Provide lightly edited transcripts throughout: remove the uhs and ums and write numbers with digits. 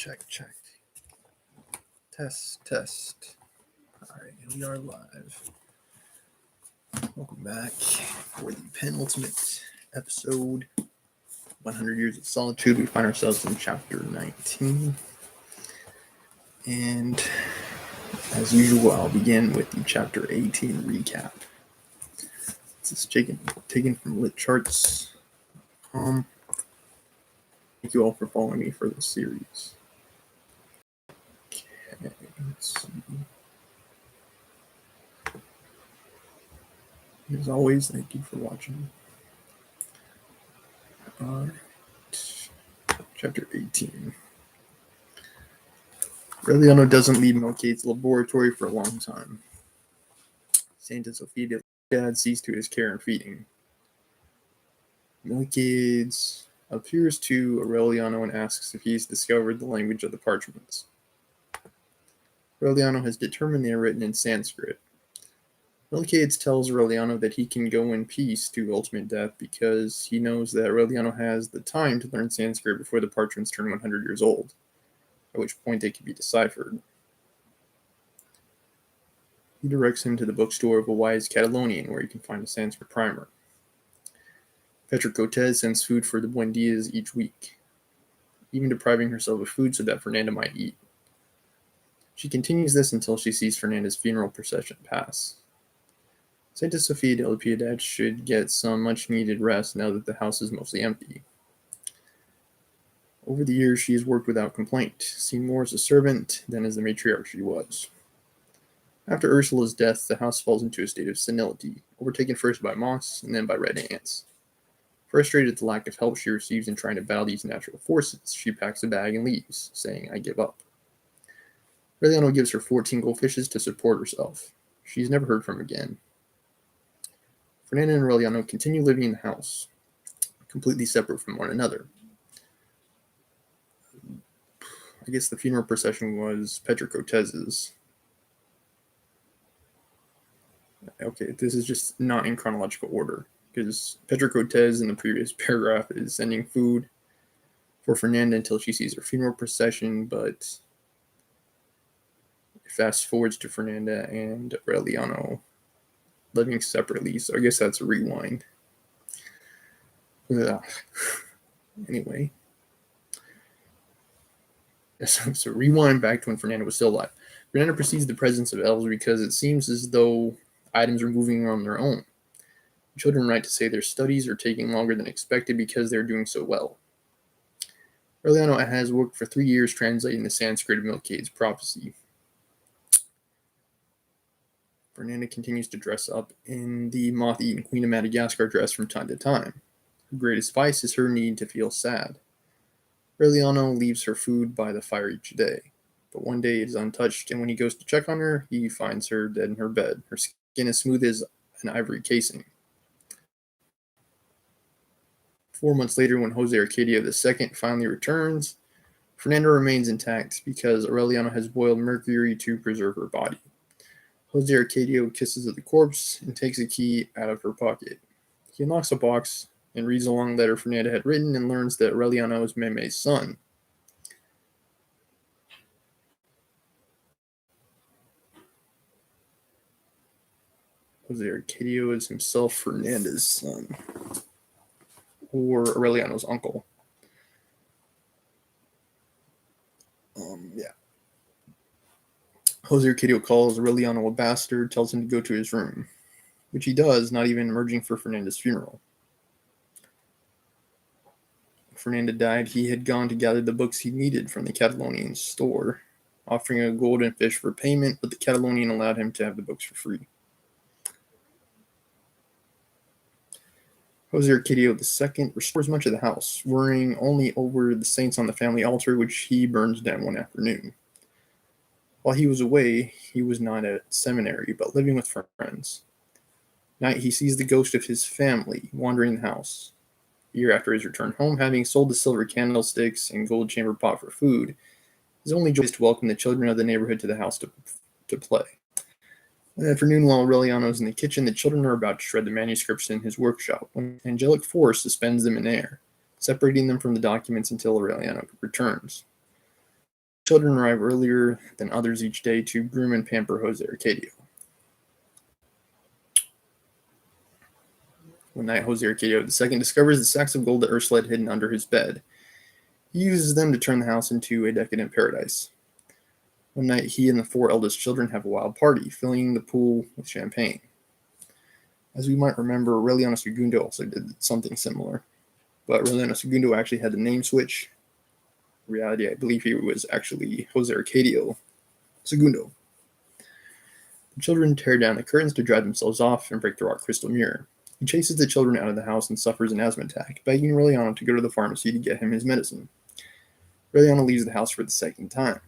Check. Test. Alright, we are live. Welcome back for the penultimate episode, 100 Years of Solitude. We find ourselves in chapter 19. And as usual, I'll begin with the chapter 18 recap. This is taken from Lit Charts. Thank you all for following me for this series. Okay, let's see. As always, thank you for watching. Alright, chapter 18. Aureliano doesn't leave Melcade's laboratory for a long time. Santa Sofia dad sees to his care and feeding. Melcade's appears to Aureliano and asks if he's discovered the language of the parchments. Aureliano has determined they are written in Sanskrit. Melcade's tells Aureliano that he can go in peace to ultimate death because he knows that Aureliano has the time to learn Sanskrit before the parchments turn 100 years old, at which point they can be deciphered. He directs him to the bookstore of a wise Catalonian where he can find a Sanskrit primer. Petra Cortez sends food for the Buendias each week, even depriving herself of food so that Fernanda might eat. She continues this until she sees Fernanda's funeral procession pass. Santa Sofia de la Piedad should get some much-needed rest now that the house is mostly empty. Over the years, she has worked without complaint, seen more as a servant than as the matriarch she was. After Ursula's death, the house falls into a state of senility, overtaken first by moths and then by red ants. Frustrated at the lack of help she receives in trying to battle these natural forces, she packs a bag and leaves, saying, "I give up." Aureliano gives her 14 goldfishes to support herself. She's never heard from again. Fernanda and Aureliano continue living in the house, completely separate from one another. I guess the funeral procession was Petra Cortez's. Okay, this is just not in chronological order, because Petra Cortez in the previous paragraph is sending food for Fernanda until she sees her funeral procession, but it fast forwards to Fernanda and Aureliano living separately, so I guess that's a rewind. Anyway. So rewind back to when Fernanda was still alive. Fernanda perceives the presence of elves because it seems as though items are moving on their own. Children write to say their studies are taking longer than expected because they're doing so well. Aureliano has worked for 3 years translating the Sanskrit of Melcade's prophecy. Fernanda continues to dress up in the moth-eaten Queen of Madagascar dress from time to time. Her greatest vice is her need to feel sad. Aureliano leaves her food by the fire each day, but one day it is untouched, and when he goes to check on her, he finds her dead in her bed. Her skin is smooth as an ivory casing. 4 months later, when Jose Arcadio II finally returns, Fernanda remains intact because Aureliano has boiled mercury to preserve her body. Jose Arcadio kisses at the corpse and takes a key out of her pocket. He unlocks a box and reads a long letter Fernanda had written and learns that Aureliano is Meme's son. Jose Arcadio is himself Fernanda's son, or Aureliano's uncle. Jose Arcadio calls Aureliano a bastard, tells him to go to his room, which he does, not even emerging for Fernanda's funeral. When Fernanda died, he had gone to gather the books he needed from the Catalonian store, offering a golden fish for payment, but the Catalonian allowed him to have the books for free. Jose Arcadio II restores much of the house, worrying only over the saints on the family altar, which he burns down one afternoon. While he was away, he was not at seminary, but living with friends. Night, he sees the ghost of his family wandering the house. A year after his return home, having sold the silver candlesticks and gold chamber pot for food, his only joy is to welcome the children of the neighborhood to the house to play. One afternoon, while Aureliano is in the kitchen, the children are about to shred the manuscripts in his workshop when an angelic force suspends them in air, separating them from the documents until Aureliano returns. Children arrive earlier than others each day to groom and pamper Jose Arcadio. One night, Jose Arcadio II discovers the sacks of gold that Ursula had hidden under his bed. He uses them to turn the house into a decadent paradise. One night, he and the 4 eldest children have a wild party, filling the pool with champagne. As we might remember, Aureliano Segundo also did something similar. But Aureliano Segundo actually had the name switch. In reality, I believe he was actually Jose Arcadio II. The children tear down the curtains to dry themselves off and break the rock crystal mirror. He chases the children out of the house and suffers an asthma attack, begging Aureliano to go to the pharmacy to get him his medicine. Aureliano leaves the house for the second time.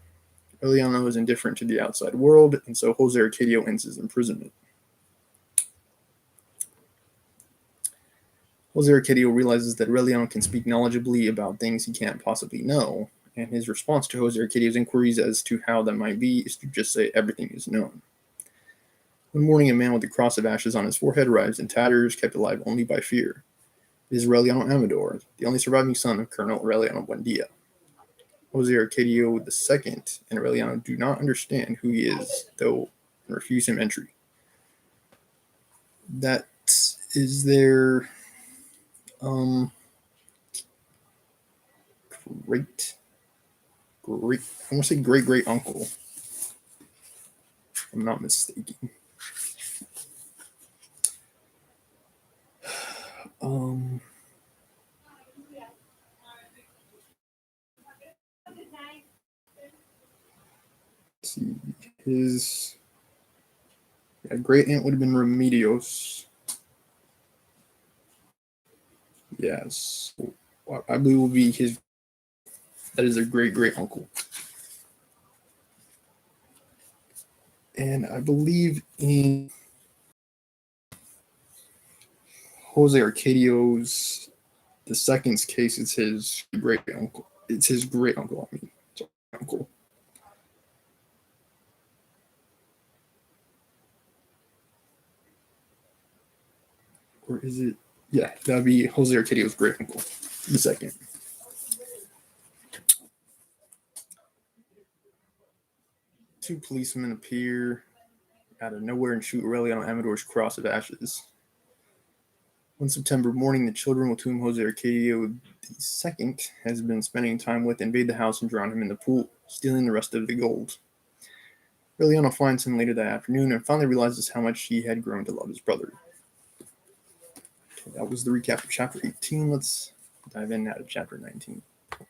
Aureliano is indifferent to the outside world, and so Jose Arcadio ends his imprisonment. Jose Arcadio realizes that Aureliano can speak knowledgeably about things he can't possibly know, and his response to Jose Arcadio's inquiries as to how that might be is to just say everything is known. One morning, a man with a cross of ashes on his forehead arrives in tatters, kept alive only by fear. It is Aureliano Amador, the only surviving son of Colonel Aureliano Buendia. Jose Arcadio II and Aureliano do not understand who he is, though, and refuse him entry. That is their great, I want to say great uncle, if I'm not mistaken. Let's see, his great aunt would have been Remedios. Yes, I believe will be his. That is their great uncle. And I believe in Jose Arcadio's II's case, it's his great uncle. It's his great uncle. I mean, sorry, uncle. Or is it? Yeah, that'd be Jose Arcadio's great uncle, the second. Two policemen appear out of nowhere and shoot Aureliano Amador's cross of ashes. One September morning, the children with whom Jose Arcadio II has been spending time with invade the house and drown him in the pool, stealing the rest of the gold. Aureliano finds him later that afternoon and finally realizes how much he had grown to love his brother. Okay, that was the recap of Chapter 18. Let's dive in now to Chapter 19. Let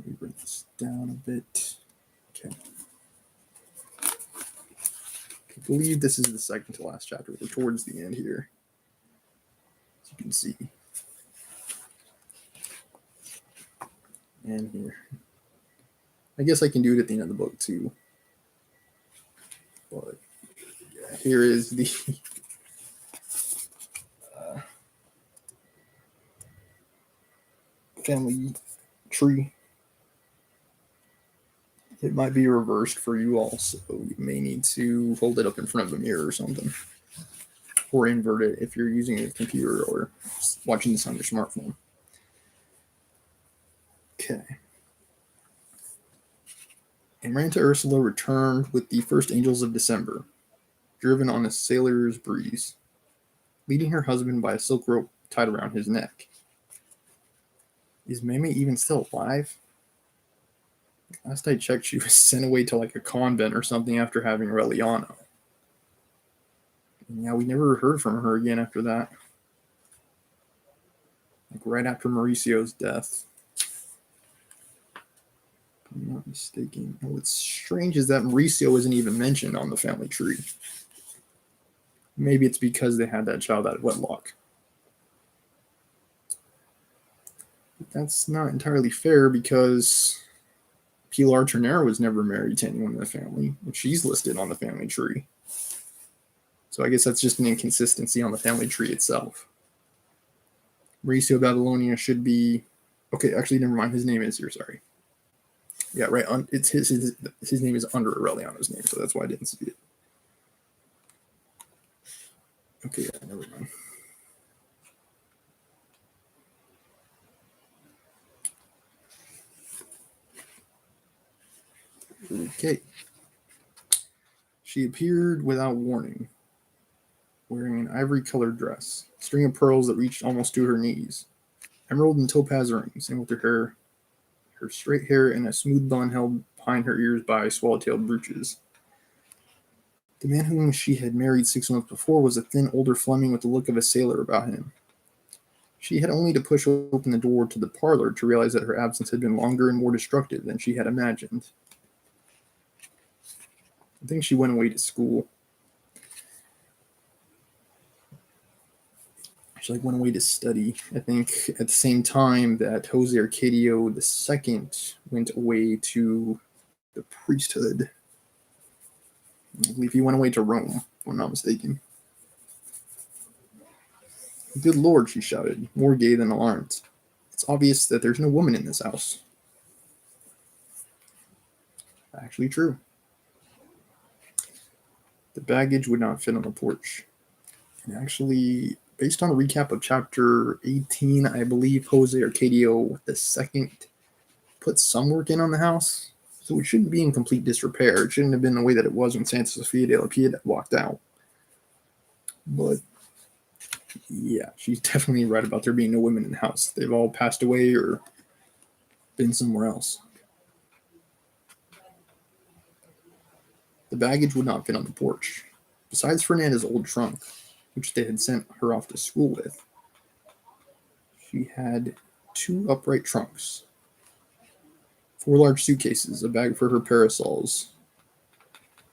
me bring this down a bit. Okay. I believe this is the second to last chapter. We're towards the end here, as you can see. And here. I guess I can do it at the end of the book too. But yeah, here is the family tree. It might be reversed for you all, so you may need to hold it up in front of a mirror or something. Or invert it if you're using a computer or watching this on your smartphone. Okay. Amaranta Ursula returned with the first angels of December, driven on a sailor's breeze, leading her husband by a silk rope tied around his neck. Is Meme even still alive? Last I checked, she was sent away to like a convent or something after having Aureliano. And yeah, we never heard from her again after that. Like right after Mauricio's death. If I'm not mistaken. And what's strange is that Mauricio isn't even mentioned on the family tree. Maybe it's because they had that child out of wedlock. But that's not entirely fair because Pilar Ternera was never married to anyone in the family, and she's listed on the family tree. So I guess that's just an inconsistency on the family tree itself. Mauricio Babylonia should be... Okay, actually, never mind. His name is here, sorry. Yeah, right. It's his name is under Aureliano's name, so that's why I didn't see it. Okay, yeah, never mind. Okay. She appeared without warning, wearing an ivory-colored dress, a string of pearls that reached almost to her knees, emerald and topaz rings, and with her straight hair in a smooth bun held behind her ears by swallow-tailed brooches. The man whom she had married 6 months before was a thin, older Fleming with the look of a sailor about him. She had only to push open the door to the parlor to realize that her absence had been longer and more destructive than she had imagined. I think she went away to school. She went away to study. I think at the same time that Jose Arcadio II went away to the priesthood. I believe he went away to Rome, if I'm not mistaken. Good Lord, she shouted, more gay than alarmed. It's obvious that there's no woman in this house. Actually true. The baggage would not fit on the porch. And actually, based on a recap of chapter 18, I believe Jose Arcadio II put some work in on the house. So it shouldn't be in complete disrepair. It shouldn't have been the way that it was when Santa Sofia de la Piedad walked out. But yeah, she's definitely right about there being no women in the house. They've all passed away or been somewhere else. The baggage would not fit on the porch. Besides Fernanda's old trunk, which they had sent her off to school with, she had 2 upright trunks, 4 large suitcases, a bag for her parasols,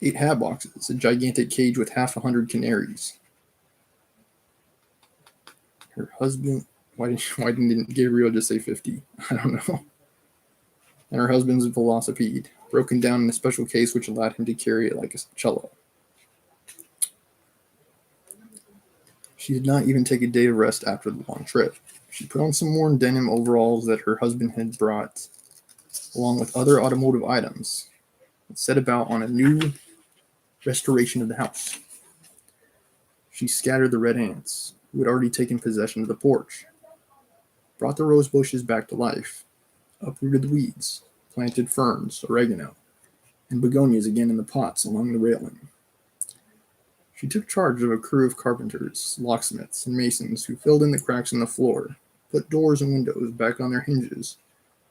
8 hat boxes, a gigantic cage with 100 canaries. Her husband, why didn't Gabriel just say 50? I don't know. And her husband's velocipede, broken down in a special case which allowed him to carry it like a cello. She did not even take a day of rest after the long trip. She put on some worn denim overalls that her husband had brought, along with other automotive items, and set about on a new restoration of the house. She scattered the red ants, who had already taken possession of the porch, brought the rose bushes back to life, uprooted the weeds, planted ferns, oregano, and begonias again in the pots along the railing. She took charge of a crew of carpenters, locksmiths, and masons who filled in the cracks in the floor, put doors and windows back on their hinges,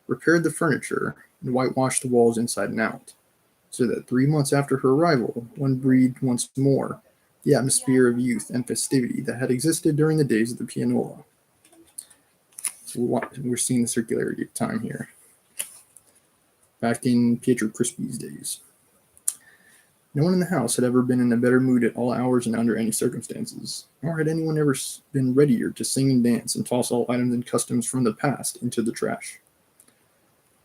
repaired the furniture, and whitewashed the walls inside and out, so that 3 months after her arrival, one breathed once more the atmosphere of youth and festivity that had existed during the days of the pianola. So we're seeing the circularity of time here. Back in Pietro Crispi's days. No one in the house had ever been in a better mood at all hours and under any circumstances, nor had anyone ever been readier to sing and dance and toss all items and customs from the past into the trash.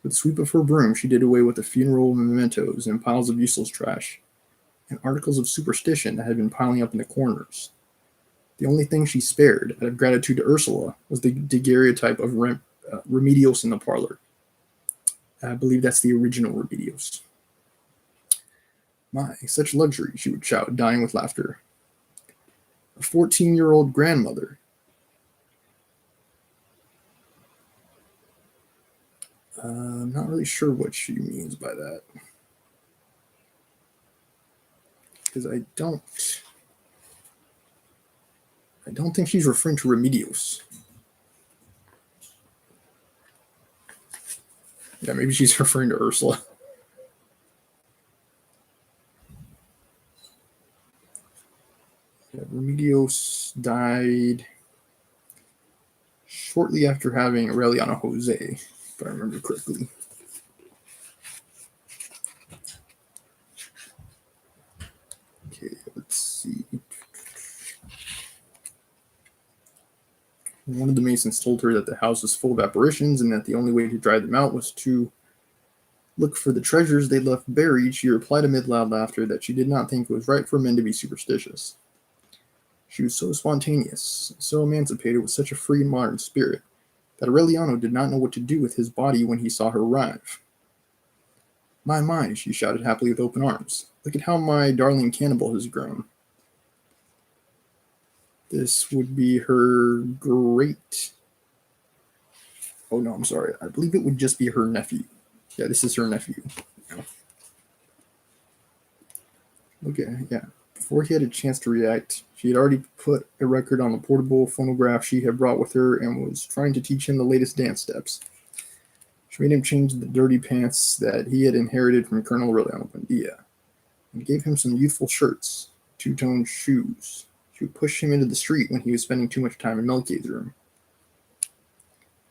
With the sweep of her broom, she did away with the funeral mementos and piles of useless trash, and articles of superstition that had been piling up in the corners. The only thing she spared, out of gratitude to Ursula, was the daguerreotype of Remedios in the parlor. I believe that's the original Remedios. My, such luxury, she would shout, dying with laughter. A 14-year-old grandmother. I'm not really sure what she means by that. Because I don't think she's referring to Remedios. Yeah, maybe she's referring to Ursula. Yeah, Remedios died shortly after having Aureliano Jose, if I remember correctly. Okay, let's see. One of the masons told her that the house was full of apparitions and that the only way to drive them out was to look for the treasures they'd left buried. She replied amid loud laughter that she did not think it was right for men to be superstitious. She was so spontaneous, so emancipated with such a free and modern spirit, that Aureliano did not know what to do with his body when he saw her arrive. My, she shouted happily with open arms. Look at how my darling cannibal has grown. This would be her great... Oh, no, I'm sorry. I believe it would just be her nephew. Yeah, this is her nephew. Yeah. Okay, yeah. Before he had a chance to react, she had already put a record on the portable phonograph she had brought with her and was trying to teach him the latest dance steps. She made him change the dirty pants that he had inherited from Colonel Aureliano Buendia and gave him some youthful shirts, two-tone shoes. She would push him into the street when he was spending too much time in Melchior's room.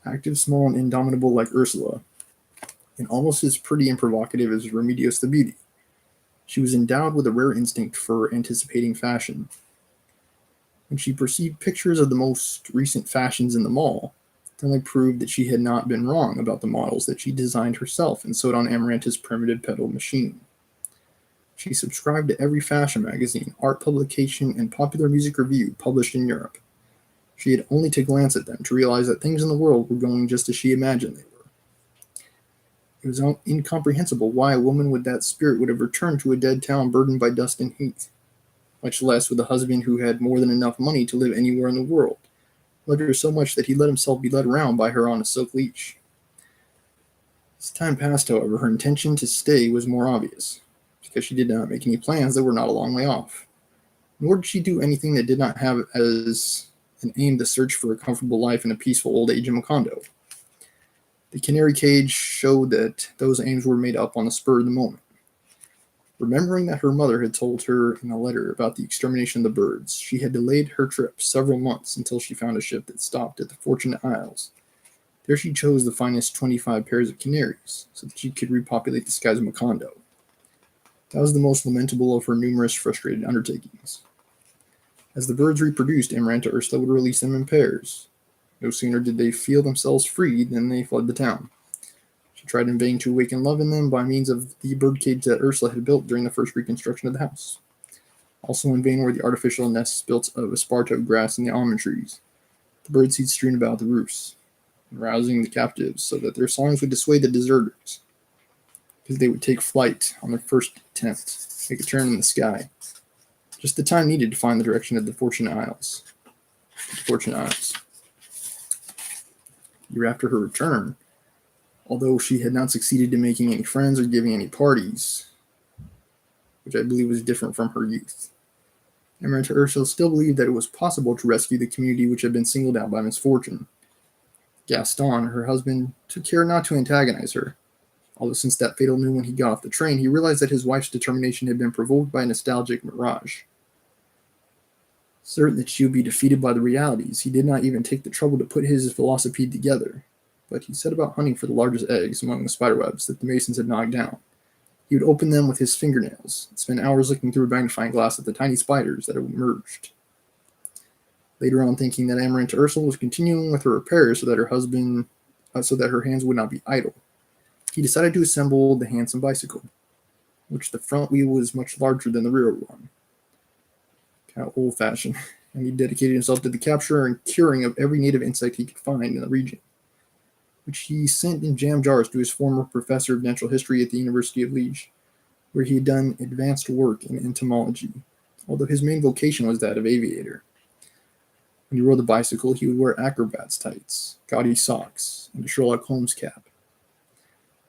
Active, small, and indomitable like Ursula, and almost as pretty and provocative as Remedios the Beauty. She was endowed with a rare instinct for anticipating fashion. When she perceived pictures of the most recent fashions in the mall, it only proved that she had not been wrong about the models that she designed herself and sewed on Amaranta's primitive pedal machine. She subscribed to every fashion magazine, art publication, and popular music review published in Europe. She had only to glance at them to realize that things in the world were going just as she imagined they were. It was incomprehensible why a woman with that spirit would have returned to a dead town burdened by dust and heat, much less with a husband who had more than enough money to live anywhere in the world, loved her so much that he let himself be led around by her on a silk leash. As time passed, however, her intention to stay was more obvious, because she did not make any plans that were not a long way off. Nor did she do anything that did not have as an aim the search for a comfortable life and a peaceful old age in Macondo. The canary cage showed that those aims were made up on the spur of the moment. Remembering that her mother had told her in a letter about the extermination of the birds, she had delayed her trip several months until she found a ship that stopped at the Fortunate Isles. There she chose the finest 25 pairs of canaries, so that she could repopulate the skies of Macondo. That was the most lamentable of her numerous frustrated undertakings. As the birds reproduced, Amaranta Ursula would release them in pairs. No sooner did they feel themselves free than they fled the town. She tried in vain to awaken love in them by means of the birdcage that Ursula had built during the first reconstruction of the house. Also in vain were the artificial nests built of esparto grass and the almond trees, the birdseed strewn about the roofs, rousing the captives so that their songs would dissuade the deserters, because they would take flight on their first attempt, make a turn in the sky. Just the time needed to find the direction of the Fortunate Isles. A year after her return, although she had not succeeded in making any friends or giving any parties, which I believe was different from her youth, Amaranta Ursula still believed that it was possible to rescue the community which had been singled out by misfortune. Gaston, her husband, took care not to antagonize her, although since that fatal noon when he got off the train, he realized that his wife's determination had been provoked by a nostalgic mirage. Certain that she would be defeated by the realities, he did not even take the trouble to put his velocipede together, but he set about hunting for the largest eggs among the spiderwebs that the masons had knocked down. He would open them with his fingernails and spend hours looking through a magnifying glass at the tiny spiders that had emerged. Later on, thinking that Amaranta Ursula was continuing with her repairs so that her hands would not be idle, he decided to assemble the handsome bicycle, which the front wheel was much larger than the rear one. Kind of old-fashioned, and he dedicated himself to the capture and curing of every native insect he could find in the region, which he sent in jam jars to his former professor of natural history at the University of Liège, where he had done advanced work in entomology, although his main vocation was that of aviator. When he rode the bicycle, he would wear acrobat's tights, gaudy socks, and a Sherlock Holmes cap.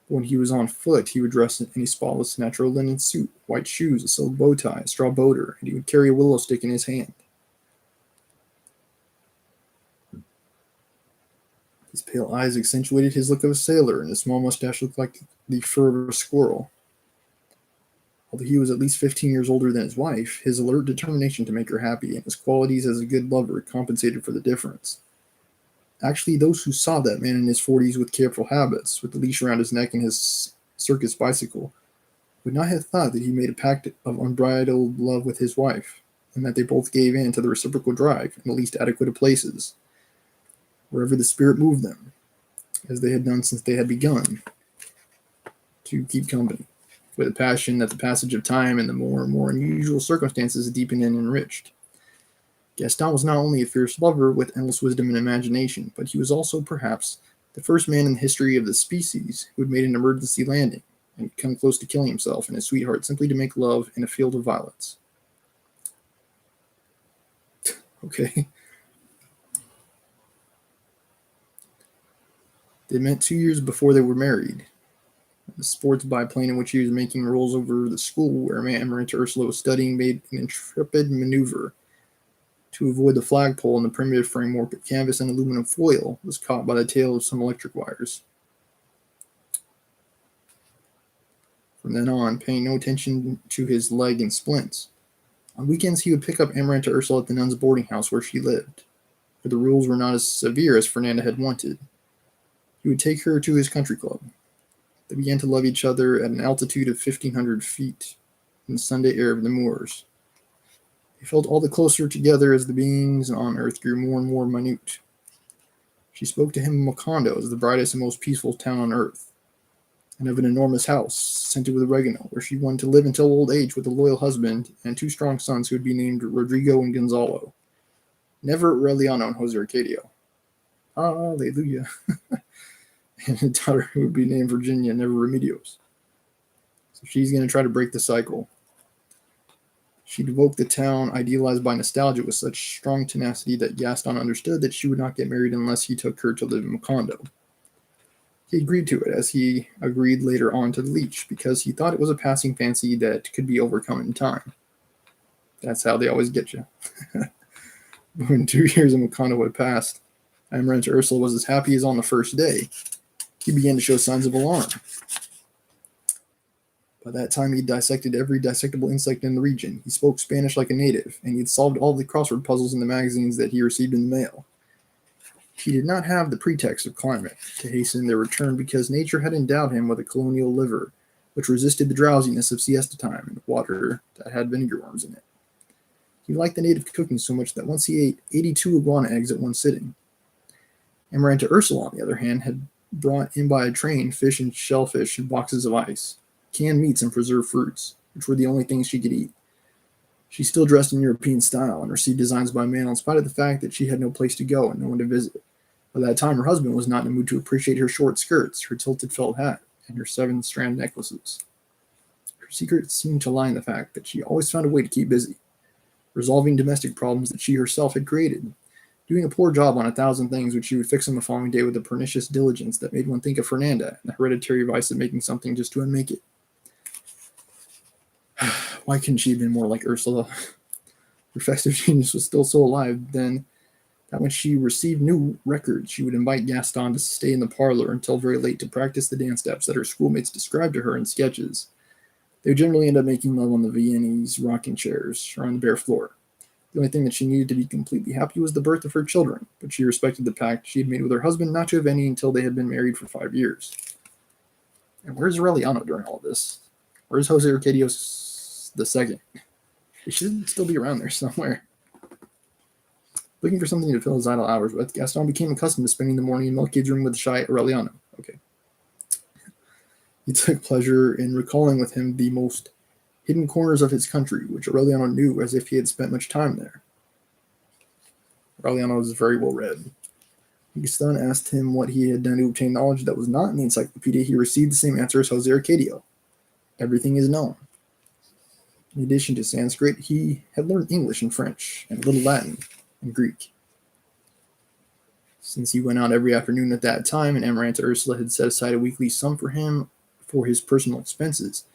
When he was on foot, he would dress in a spotless natural linen suit, white shoes, a silk bow tie, a straw boater, and he would carry a willow stick in his hand. His pale eyes accentuated his look of a sailor, and his small mustache looked like the fur of a squirrel. Although he was at least 15 years older than his wife, his alert determination to make her happy and his qualities as a good lover compensated for the difference. Actually, those who saw that man in his 40s with careful habits, with the leash around his neck and his circus bicycle, would not have thought that he made a pact of unbridled love with his wife, and that they both gave in to the reciprocal drive in the least adequate of places, wherever the spirit moved them, as they had done since they had begun to keep company, with a passion that the passage of time and the more and more unusual circumstances deepened and enriched. Gaston was not only a fierce lover with endless wisdom and imagination, but he was also, perhaps, the first man in the history of the species who had made an emergency landing and come close to killing himself and his sweetheart simply to make love in a field of violets. Okay. They met 2 years before they were married. The sports biplane in which he was making rolls over the school where Amaranta Ursula was studying made an intrepid maneuver to avoid the flagpole, and the primitive framework of canvas and aluminum foil was caught by the tail of some electric wires. From then on, paying no attention to his leg and splints. On weekends, he would pick up Amaranta Ursula at the nuns' boarding house where she lived, but the rules were not as severe as Fernanda had wanted. He would take her to his country club. They began to love each other at an altitude of 1,500 feet in the Sunday air of the moors. They felt all the closer together as the beings on earth grew more and more minute. She spoke to him of Macondo as the brightest and most peaceful town on earth, and of an enormous house, scented with oregano, where she wanted to live until old age with a loyal husband and 2 strong sons who would be named Rodrigo and Gonzalo. Never Aureliano and Jose Arcadio. Hallelujah. And a daughter who would be named Virginia, never Remedios. So she's going to try to break the cycle. She'd evoke the town idealized by nostalgia with such strong tenacity that Gaston understood that she would not get married unless he took her to live in Macondo. He agreed to it, as he agreed later on to the leech, because he thought it was a passing fancy that could be overcome in time. That's how they always get you. When 2 years in Macondo had passed, Amaranta Ursula was as happy as on the first day. He began to show signs of alarm. By that time, he'd dissected every dissectable insect in the region. He spoke Spanish like a native, and he'd solved all the crossword puzzles in the magazines that he received in the mail. He did not have the pretext of climate to hasten their return because nature had endowed him with a colonial liver, which resisted the drowsiness of siesta time and water that had vinegar worms in it. He liked the native cooking so much that once he ate 82 iguana eggs at one sitting. Amaranta Ursula, on the other hand, had brought in by a train fish and shellfish and boxes of ice, canned meats and preserved fruits, which were the only things she could eat. She still dressed in European style and received designs by mail in spite of the fact that she had no place to go and no one to visit. By that time, her husband was not in the mood to appreciate her short skirts, her tilted felt hat, and her 7-strand necklaces. Her secret seemed to lie in the fact that she always found a way to keep busy, resolving domestic problems that she herself had created, doing a poor job on 1,000 things which she would fix on the following day with a pernicious diligence that made one think of Fernanda and the hereditary vice of making something just to unmake it. Why couldn't she have been more like Ursula? Her festive genius was still so alive then that when she received new records, she would invite Gaston to stay in the parlor until very late to practice the dance steps that her schoolmates described to her in sketches. They would generally end up making love on the Viennese rocking chairs or on the bare floor. The only thing that she needed to be completely happy was the birth of her children, but she respected the pact she had made with her husband not to have any until they had been married for 5 years. And where's Aureliano during all this? Where's Jose Arcadio II? He should still be around there somewhere. Looking for something to fill his idle hours with, Gaston became accustomed to spending the morning in Milkade's room with the shy Aureliano. He took pleasure in recalling with him the most hidden corners of his country, which Aureliano knew as if he had spent much time there. Aureliano was very well read. Gaston asked him what he had done to obtain knowledge that was not in the encyclopedia. He received the same answer as Jose Arcadio. Everything is known. In addition to Sanskrit, he had learned English and French, and a little Latin and Greek. Since he went out every afternoon at that time, and Amaranta Ursula had set aside a weekly sum for him for his personal expenses,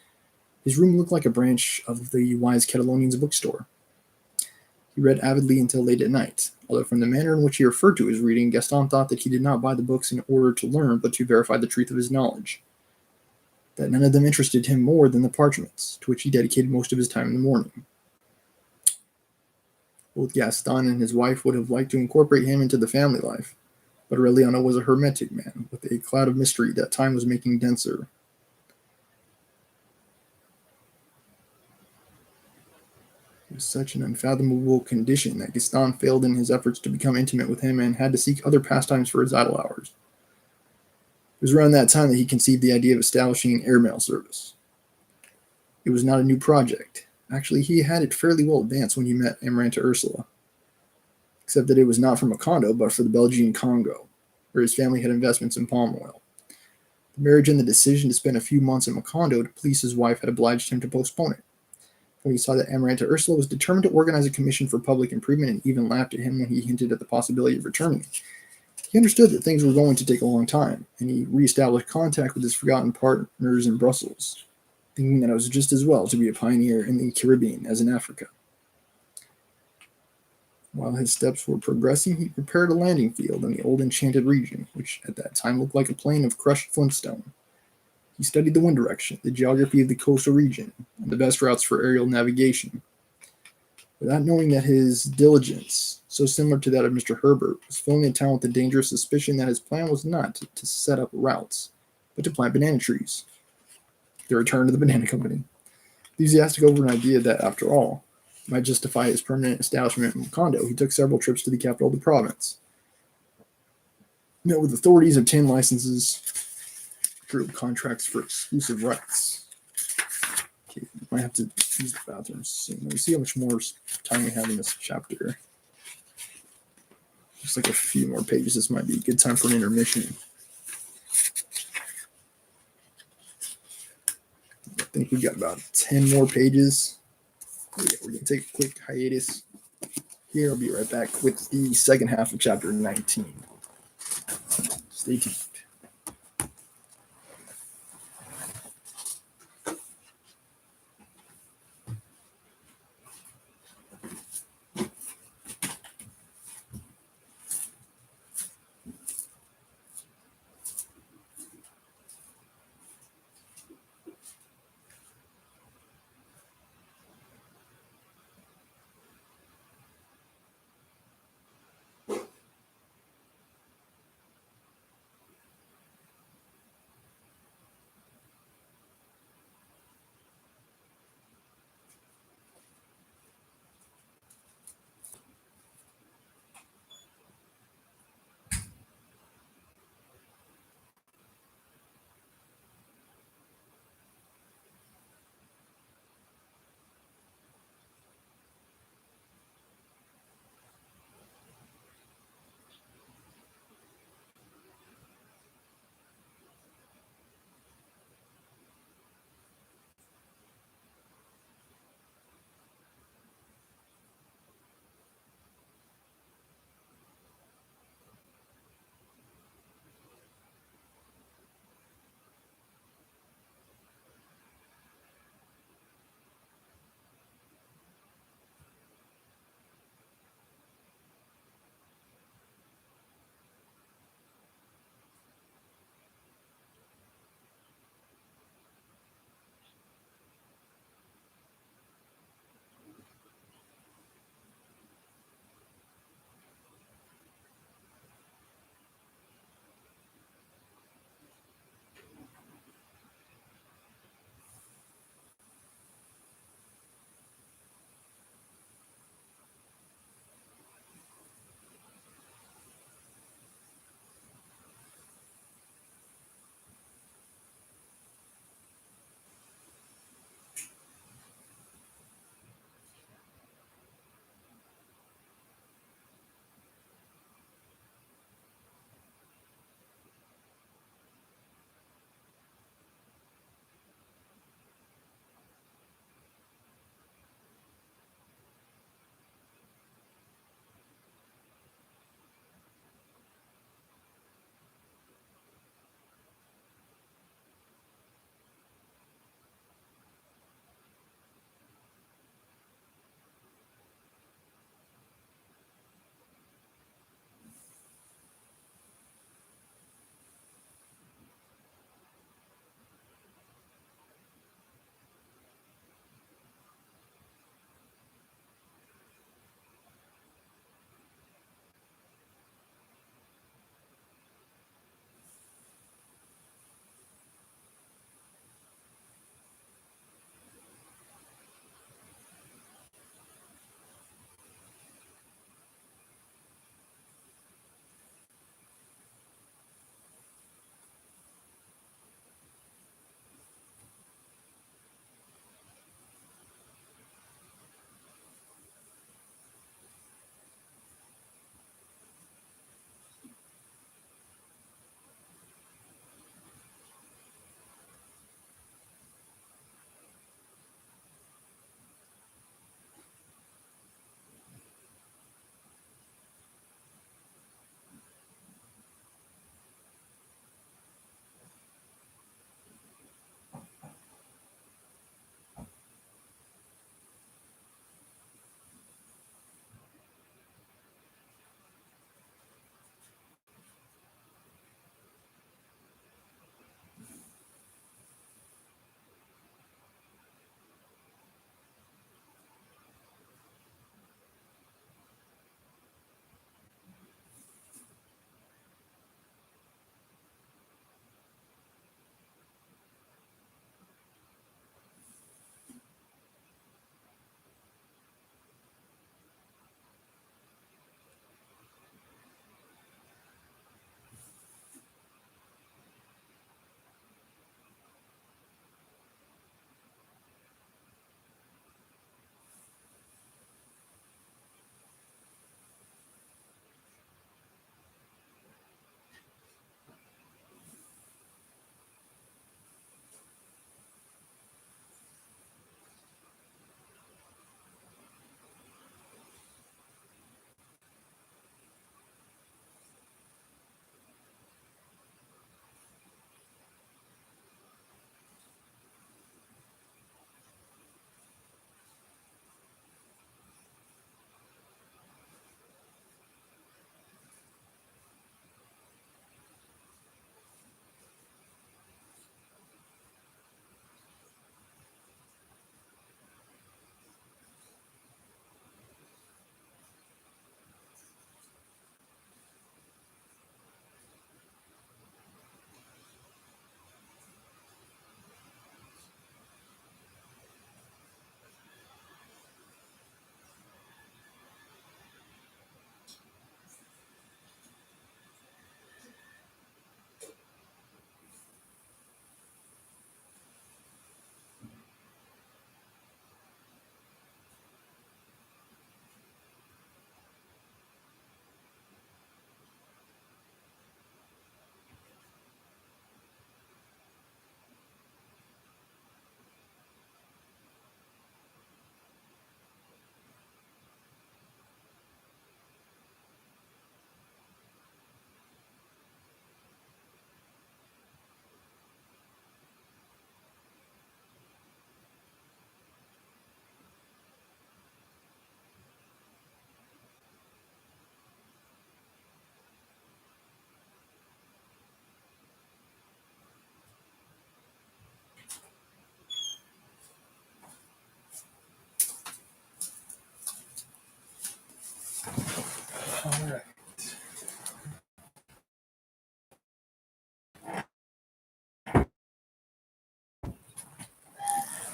his room looked like a branch of the wise Catalonian's bookstore. He read avidly until late at night, although from the manner in which he referred to his reading, Gaston thought that he did not buy the books in order to learn, but to verify the truth of his knowledge. That none of them interested him more than the parchments, to which he dedicated most of his time in the morning. Both Gaston and his wife would have liked to incorporate him into the family life, but Aureliano was a hermetic man, with a cloud of mystery that time was making denser. It was such an unfathomable condition that Gaston failed in his efforts to become intimate with him and had to seek other pastimes for his idle hours. It was around that time that he conceived the idea of establishing an airmail service. It was not a new project. Actually, he had it fairly well advanced when he met Amaranta Ursula, except that it was not for Macondo, but for the Belgian Congo, where his family had investments in palm oil. The marriage and the decision to spend a few months in Macondo to please his wife had obliged him to postpone it. When he saw that Amaranta Ursula was determined to organize a commission for public improvement and even laughed at him when he hinted at the possibility of returning, He understood that things were going to take a long time, and he reestablished contact with his forgotten partners in Brussels, thinking that it was just as well to be a pioneer in the Caribbean as in Africa. While his steps were progressing, he prepared a landing field in the old enchanted region, which at that time looked like a plain of crushed flintstone. He studied the wind direction, the geography of the coastal region, and the best routes for aerial navigation, without knowing that his diligence, so similar to that of Mr. Herbert, was filling the town with the dangerous suspicion that his plan was not to set up routes, but to plant banana trees. The return to the banana company. Enthusiastic over an idea that, after all, might justify his permanent establishment in Macondo, he took several trips to the capital of the province. Met with authorities, obtained licenses, drew contracts for exclusive rights. Okay, might have to use the bathroom soon. Let me see how much more time we have in this chapter. Just like a few more pages. This might be a good time for an intermission. I think we got about 10 more pages. Yeah, we're going to take a quick hiatus. Here, I'll be right back with the second half of chapter 19. Stay tuned.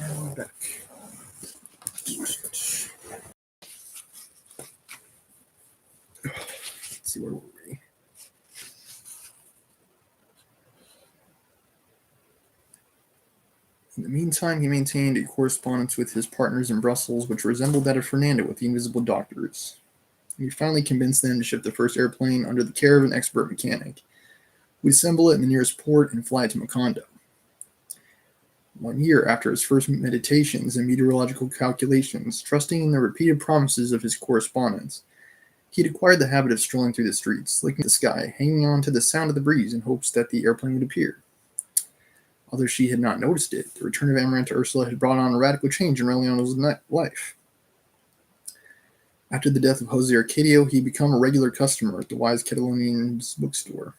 And we're back. Let's see, where were we? In the meantime, he maintained a correspondence with his partners in Brussels, which resembled that of Fernando with the invisible doctors. He finally convinced them to ship the first airplane under the care of an expert mechanic, who would assemble it in the nearest port and fly it to Macondo. 1 year after his first meditations and meteorological calculations, trusting in the repeated promises of his correspondents, he had acquired the habit of strolling through the streets, looking at the sky, hanging on to the sound of the breeze in hopes that the airplane would appear. Although she had not noticed it, the return of Amaranta Ursula had brought on a radical change in Aureliano's life. After the death of Jose Arcadio, he had become a regular customer at the wise Catalonian's bookstore.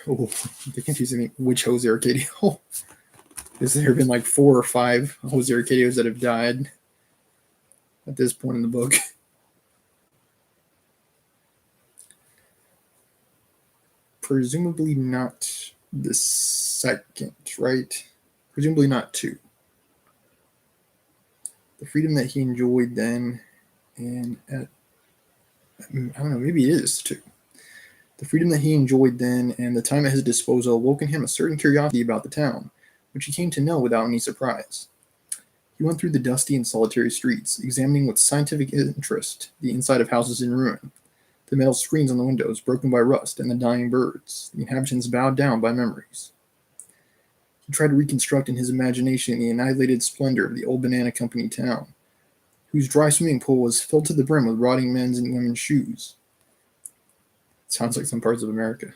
Oh, they confuse me. Which Jose Arcadio? Because there have been like 4 or 5 Jose Arcadios that have died at this point in the book. Presumably not the second, right? Presumably not 2. The freedom that he enjoyed then, and I don't know, maybe it is 2. The freedom that he enjoyed then and the time at his disposal awoke in him a certain curiosity about the town, which he came to know without any surprise. He went through the dusty and solitary streets, examining with scientific interest the inside of houses in ruin, the metal screens on the windows broken by rust and the dying birds, the inhabitants bowed down by memories. He tried to reconstruct in his imagination the annihilated splendor of the old banana company town, whose dry swimming pool was filled to the brim with rotting men's and women's shoes. It sounds like some parts of America.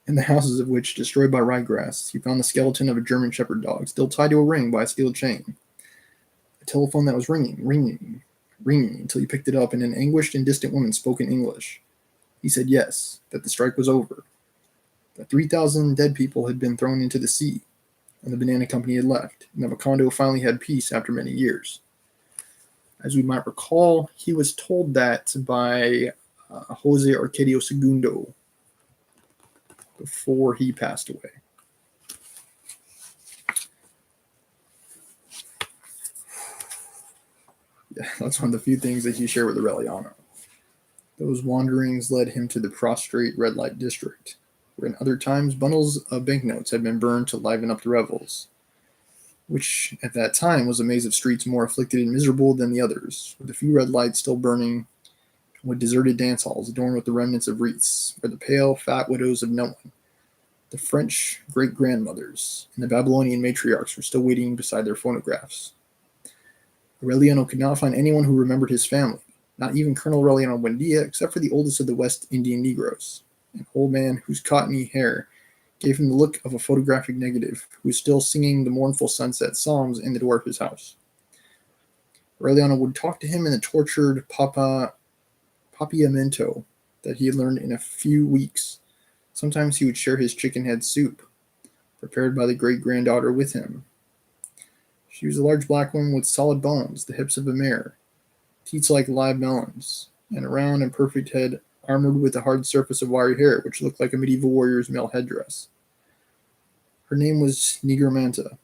And the houses of which, destroyed by ryegrass, he found the skeleton of a German shepherd dog, still tied to a ring by a steel chain. A telephone that was ringing, until he picked it up, and an anguished and distant woman spoke in English. He said yes, that the strike was over, that 3,000 dead people had been thrown into the sea, and the banana company had left, and that Macondo finally had peace after many years. As we might recall, he was told that by Jose Arcadio II before he passed away. Yeah, that's one of the few things that he shared with Aureliano. Those wanderings led him to the prostrate red light district, where in other times bundles of banknotes had been burned to liven up the revels, which at that time was a maze of streets more afflicted and miserable than the others, with a few red lights still burning, with deserted dance halls adorned with the remnants of wreaths, where the pale, fat widows of no one, the French great-grandmothers, and the Babylonian matriarchs were still waiting beside their phonographs. Aureliano could not find anyone who remembered his family, not even Colonel Aureliano Buendia, except for the oldest of the West Indian Negroes, an old man whose cottony hair gave him the look of a photographic negative, who was still singing the mournful sunset psalms in the door of his house. Aureliano would talk to him in the tortured papiamento that he had learned in a few weeks. Sometimes he would share his chicken head soup, prepared by the great-granddaughter, with him. She was a large black woman with solid bones, the hips of a mare, teats like live melons, and a round and perfect head armored with a hard surface of wiry hair, which looked like a medieval warrior's male headdress. Her name was Nigromanta.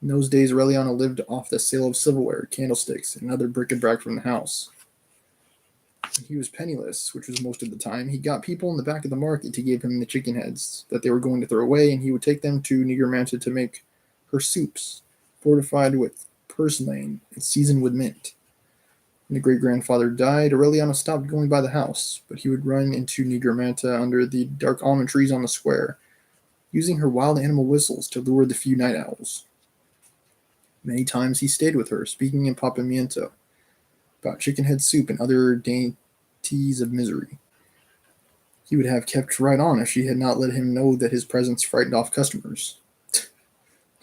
In those days, Aureliano lived off the sale of silverware, candlesticks, and other bric-a-brac from the house. He was penniless, which was most of the time. He got people in the back of the market to give him the chicken heads that they were going to throw away, and he would take them to Nigromanta to make her soups, fortified with purslane and seasoned with mint. When the great-grandfather died, Aureliano stopped going by the house, but he would run into Nigromanta under the dark almond trees on the square, using her wild animal whistles to lure the few night owls. Many times he stayed with her, speaking in Papiamento about chicken head soup and other dainties of misery. He would have kept right on if she had not let him know that his presence frightened off customers.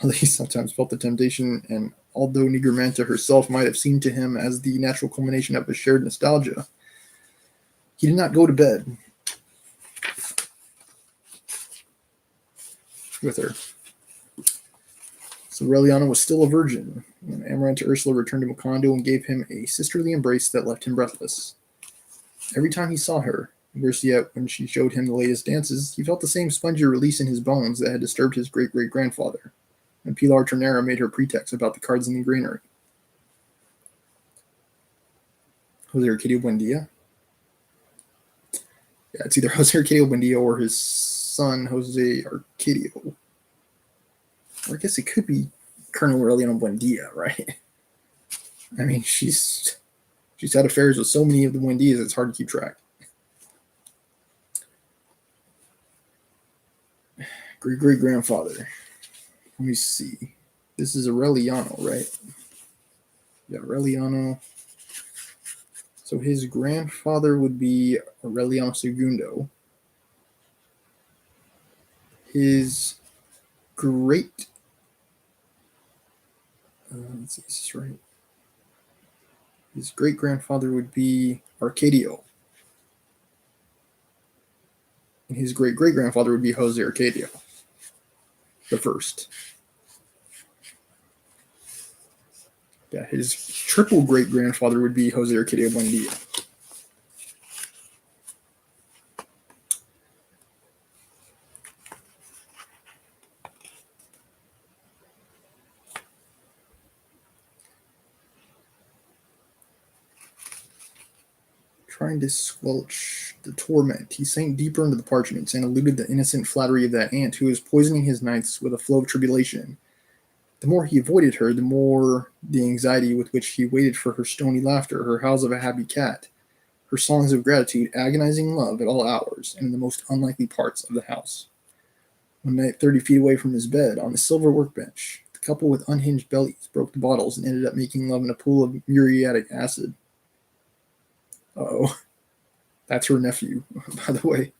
Although he sometimes felt the temptation, and although Nigromanta herself might have seemed to him as the natural culmination of a shared nostalgia, he did not go to bed with her. So Aureliano was still a virgin when Amaranta Ursula returned to Macondo and gave him a sisterly embrace that left him breathless. Every time he saw her, worse yet, when she showed him the latest dances, he felt the same spongy release in his bones that had disturbed his great-great-grandfather, when Pilar Ternera made her pretext about the cards in the granary. Jose Arcadio Buendia? Yeah, it's either Jose Arcadio Buendia or his son, Jose Arcadio. Or I guess it could be Colonel Aureliano Buendia, right? I mean, she's had affairs with so many of the Buendias, it's hard to keep track. Great-great-grandfather. Let me see. This is Aureliano, right? Yeah, Aureliano. So his grandfather would be Aureliano Segundo. His great... let's see, is this right? His great-grandfather would be Arcadio. And his great-great-grandfather would be Jose Arcadio the first. Yeah, his triple great-grandfather would be Jose Arcadio Buendia. Trying to squelch the torment, he sank deeper into the parchments and eluded the innocent flattery of that aunt who was poisoning his nights with a flow of tribulation. The more he avoided her, the more the anxiety with which he waited for her stony laughter, her howls of a happy cat, her songs of gratitude, agonizing love at all hours, and in the most unlikely parts of the house. One night, 30 feet away from his bed, on the silver workbench, the couple with unhinged bellies broke the bottles and ended up making love in a pool of muriatic acid. Uh-oh. That's her nephew, by the way.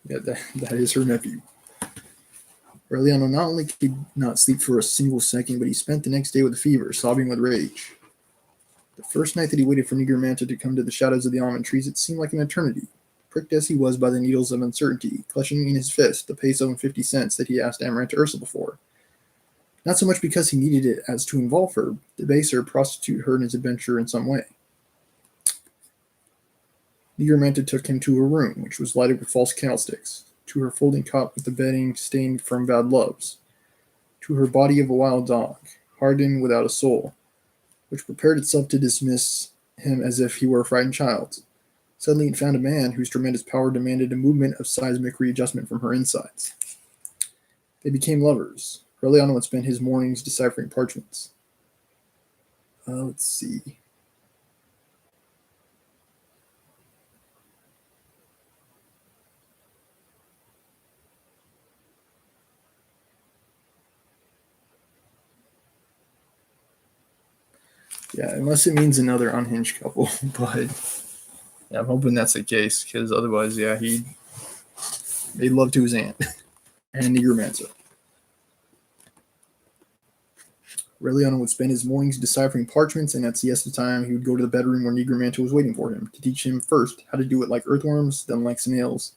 Yeah, that is her nephew. Aureliano not only could he not sleep for a single second, but he spent the next day with a fever, sobbing with rage. The first night that he waited for Nigromanta to come to the shadows of the almond trees, it seemed like an eternity. Pricked as he was by the needles of uncertainty, clutching in his fist the peso and 50 cents that he asked Amaranta Ursula for. Not so much because he needed it as to involve her, debase her, prostitute her in his adventure in some way. Nigromanta took him to her room, which was lighted with false candlesticks, to her folding cot with the bedding stained from bad loves, to her body of a wild dog, hardened without a soul, which prepared itself to dismiss him as if he were a frightened child. Suddenly it found a man whose tremendous power demanded a movement of seismic readjustment from her insides. They became lovers. Aureliano would spend his mornings deciphering parchments. Let's see. Yeah, unless it means another unhinged couple, but yeah, I'm hoping that's the case, because otherwise, yeah, he made love to his aunt and Nigromanta. Aureliano would spend his mornings deciphering parchments, and at siesta time, he would go to the bedroom where Nigromanta was waiting for him, to teach him first how to do it like earthworms, then like snails,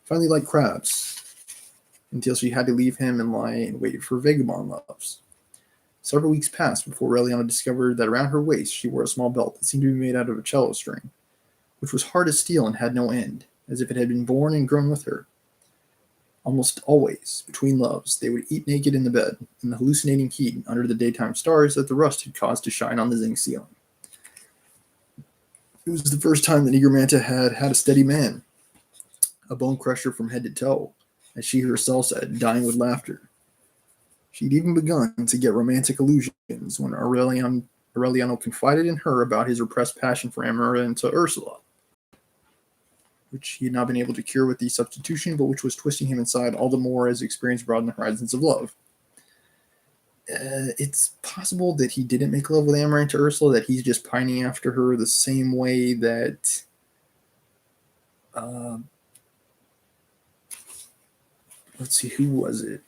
finally like crabs, until she had to leave him and lie and wait for vagabond loves. Several weeks passed before Aureliano discovered that around her waist she wore a small belt that seemed to be made out of a cello string, which was hard as steel and had no end, as if it had been born and grown with her. Almost always, between loves, they would eat naked in the bed, in the hallucinating heat under the daytime stars that the rust had caused to shine on the zinc ceiling. It was the first time that Nigromanta had had a steady man, a bone crusher from head to toe, as she herself said, dying with laughter. She'd even begun to get romantic illusions when Aureliano confided in her about his repressed passion for Amaranta Ursula, which he had not been able to cure with the substitution, but which was twisting him inside all the more as experience broadened the horizons of love. It's possible that he didn't make love with Amaranta Ursula, that he's just pining after her the same way that let's see, who was it?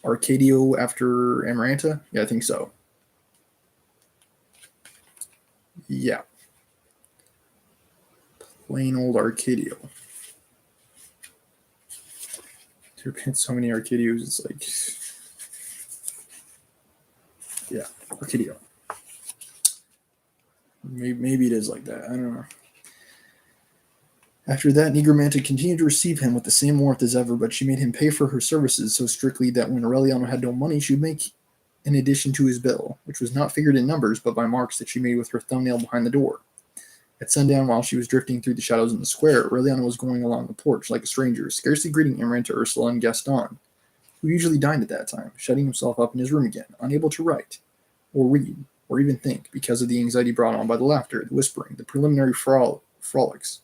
Arcadio after Amaranta? Yeah, I think so. Yeah. Plain old Arcadio. There have been so many Arcadios, it's like... Yeah, Arcadio. Maybe it is like that. I don't know. After that, Negromanta continued to receive him with the same warmth as ever, but she made him pay for her services so strictly that when Aureliano had no money, she would make an addition to his bill, which was not figured in numbers, but by marks that she made with her thumbnail behind the door. At sundown, while she was drifting through the shadows in the square, Aureliano was going along the porch like a stranger, scarcely greeting Amaranta, Ursula, and Gaston, who usually dined at that time, shutting himself up in his room again, unable to write, or read, or even think, because of the anxiety brought on by the laughter, the whispering, the preliminary frolics,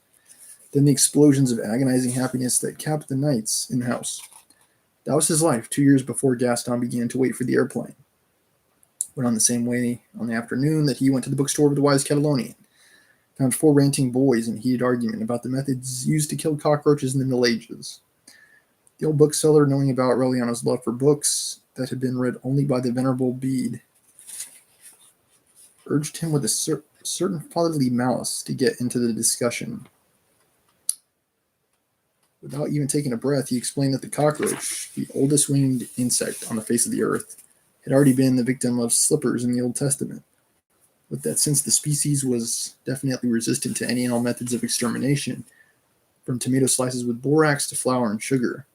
then the explosions of agonizing happiness that capped the nights in the house. That was his life 2 years before Gaston began to wait for the airplane. Went on the same way on the afternoon that he went to the bookstore with the wise Catalonian. Found 4 ranting boys in heated argument about the methods used to kill cockroaches in the Middle Ages. The old bookseller, knowing about Aureliano's love for books that had been read only by the venerable Bede, urged him with a certain fatherly malice to get into the discussion. Without even taking a breath, he explained that the cockroach, the oldest winged insect on the face of the earth, had already been the victim of slippers in the Old Testament, but that since the species was definitely resistant to any and all methods of extermination, from tomato slices with borax to flour and sugar,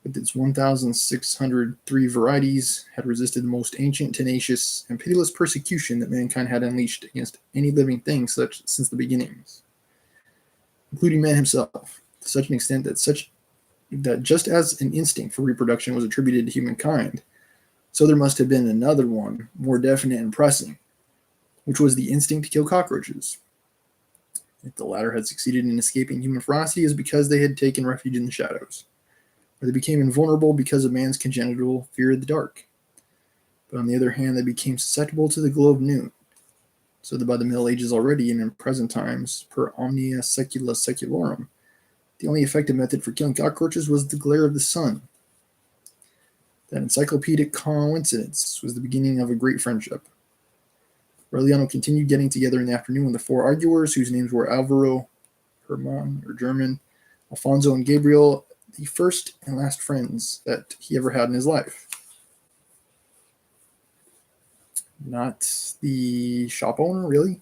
with its 1,603 varieties, had resisted the most ancient, tenacious, and pitiless persecution that mankind had unleashed against any living thing since the beginnings, including man himself, to such an extent that just as an instinct for reproduction was attributed to humankind, so there must have been another one, more definite and pressing, which was the instinct to kill cockroaches. If the latter had succeeded in escaping human ferocity, it was because they had taken refuge in the shadows, or they became invulnerable because of man's congenital fear of the dark. But on the other hand, they became susceptible to the glow of noon, so that by the Middle Ages already and in present times, per omnia secula seculorum, the only effective method for killing cockroaches was the glare of the sun. That encyclopedic coincidence was the beginning of a great friendship. Aureliano continued getting together in the afternoon with the 4 arguers, whose names were Alvaro, Herman, or German, Alfonso, and Gabriel, the first and last friends that he ever had in his life. Not the shop owner, really?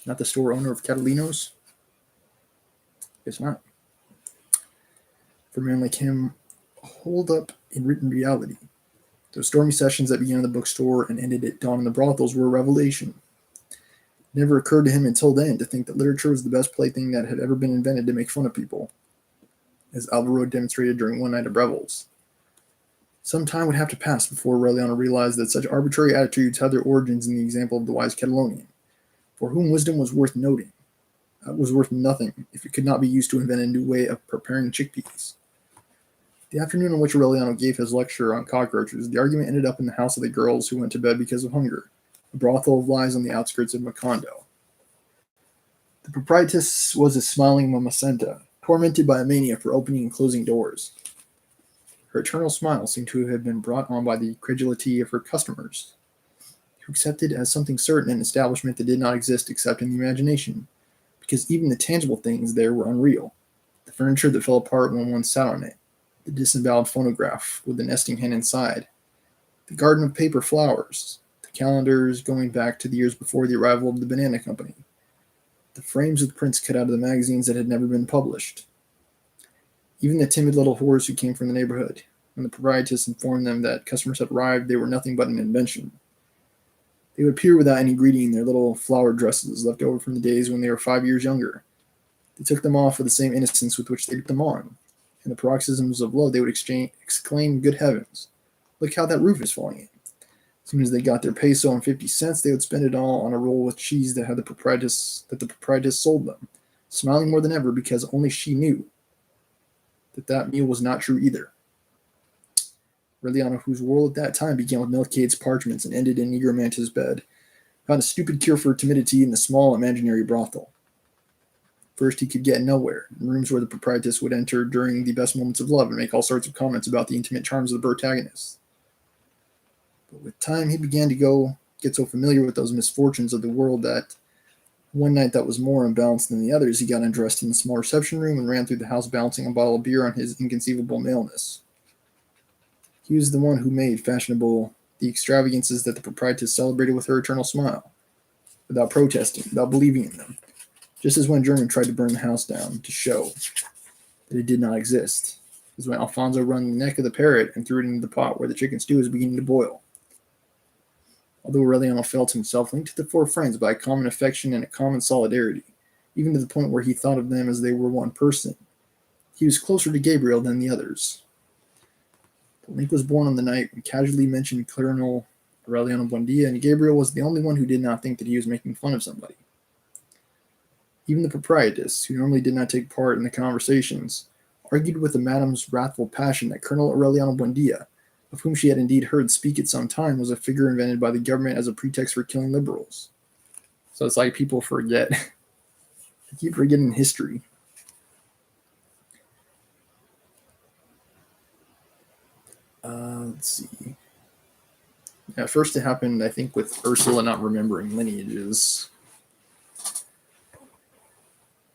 Not the store owner of Catalino's? Guess not. For a man like him, hold up in written reality. Those stormy sessions that began in the bookstore and ended at dawn in the brothels were a revelation. It never occurred to him until then to think that literature was the best plaything that had ever been invented to make fun of people, as Alvaro demonstrated during one night of revels. Some time would have to pass before Aureliano realized that such arbitrary attitudes had their origins in the example of the wise Catalonian, for whom wisdom was worth noting. Was worth nothing if it could not be used to invent a new way of preparing chickpeas. The afternoon on which Aureliano gave his lecture on cockroaches, the argument ended up in the house of the girls who went to bed because of hunger, a brothel of lies on the outskirts of Macondo. The proprietress was a smiling mamacenta, tormented by a mania for opening and closing doors. Her eternal smile seemed to have been brought on by the credulity of her customers, who accepted as something certain an establishment that did not exist except in the imagination, because even the tangible things there were unreal. The furniture that fell apart when one sat on it, the disemboweled phonograph with the nesting hen inside, the garden of paper flowers, the calendars going back to the years before the arrival of the banana company, the frames with prints cut out of the magazines that had never been published. Even the timid little whores who came from the neighborhood, when the proprietress informed them that customers had arrived, they were nothing but an invention. They would appear without any greeting in their little flowered dresses left over from the days when they were 5 years younger. They took them off with the same innocence with which they put them on. In the paroxysms of love, they would exclaim, "Good heavens, look how that roof is falling in." As soon as they got their peso and 50 cents, they would spend it all on a roll with cheese that the proprietress sold them, smiling more than ever because only she knew that meal was not true either. Aureliano, whose world at that time began with Melchiades parchments and ended in Negromanta's bed, found a stupid cure for timidity in the small imaginary brothel. First, he could get nowhere, in rooms where the proprietress would enter during the best moments of love and make all sorts of comments about the intimate charms of the protagonist. But with time, he began to get so familiar with those misfortunes of the world that one night that was more unbalanced than the others, he got undressed in the small reception room and ran through the house balancing a bottle of beer on his inconceivable maleness. He was the one who made fashionable the extravagances that the proprietress celebrated with her eternal smile, without protesting, without believing in them, Just as when German tried to burn the house down to show that it did not exist, is when Alfonso wrung the neck of the parrot and threw it into the pot where the chicken stew was beginning to boil. Although Aureliano felt himself linked to the four friends by a common affection and a common solidarity, even to the point where he thought of them as they were one person, he was closer to Gabriel than the others. The link was born on the night when casually mentioned Colonel Aureliano Buendia, and Gabriel was the only one who did not think that he was making fun of somebody. Even the proprietress, who normally did not take part in the conversations, argued with the madam's wrathful passion that Colonel Aureliano Buendia, of whom she had indeed heard speak at some time, was a figure invented by the government as a pretext for killing liberals. So it's like people forget. They keep forgetting history. Let's see. Yeah, first it happened, I think, with Ursula not remembering lineages.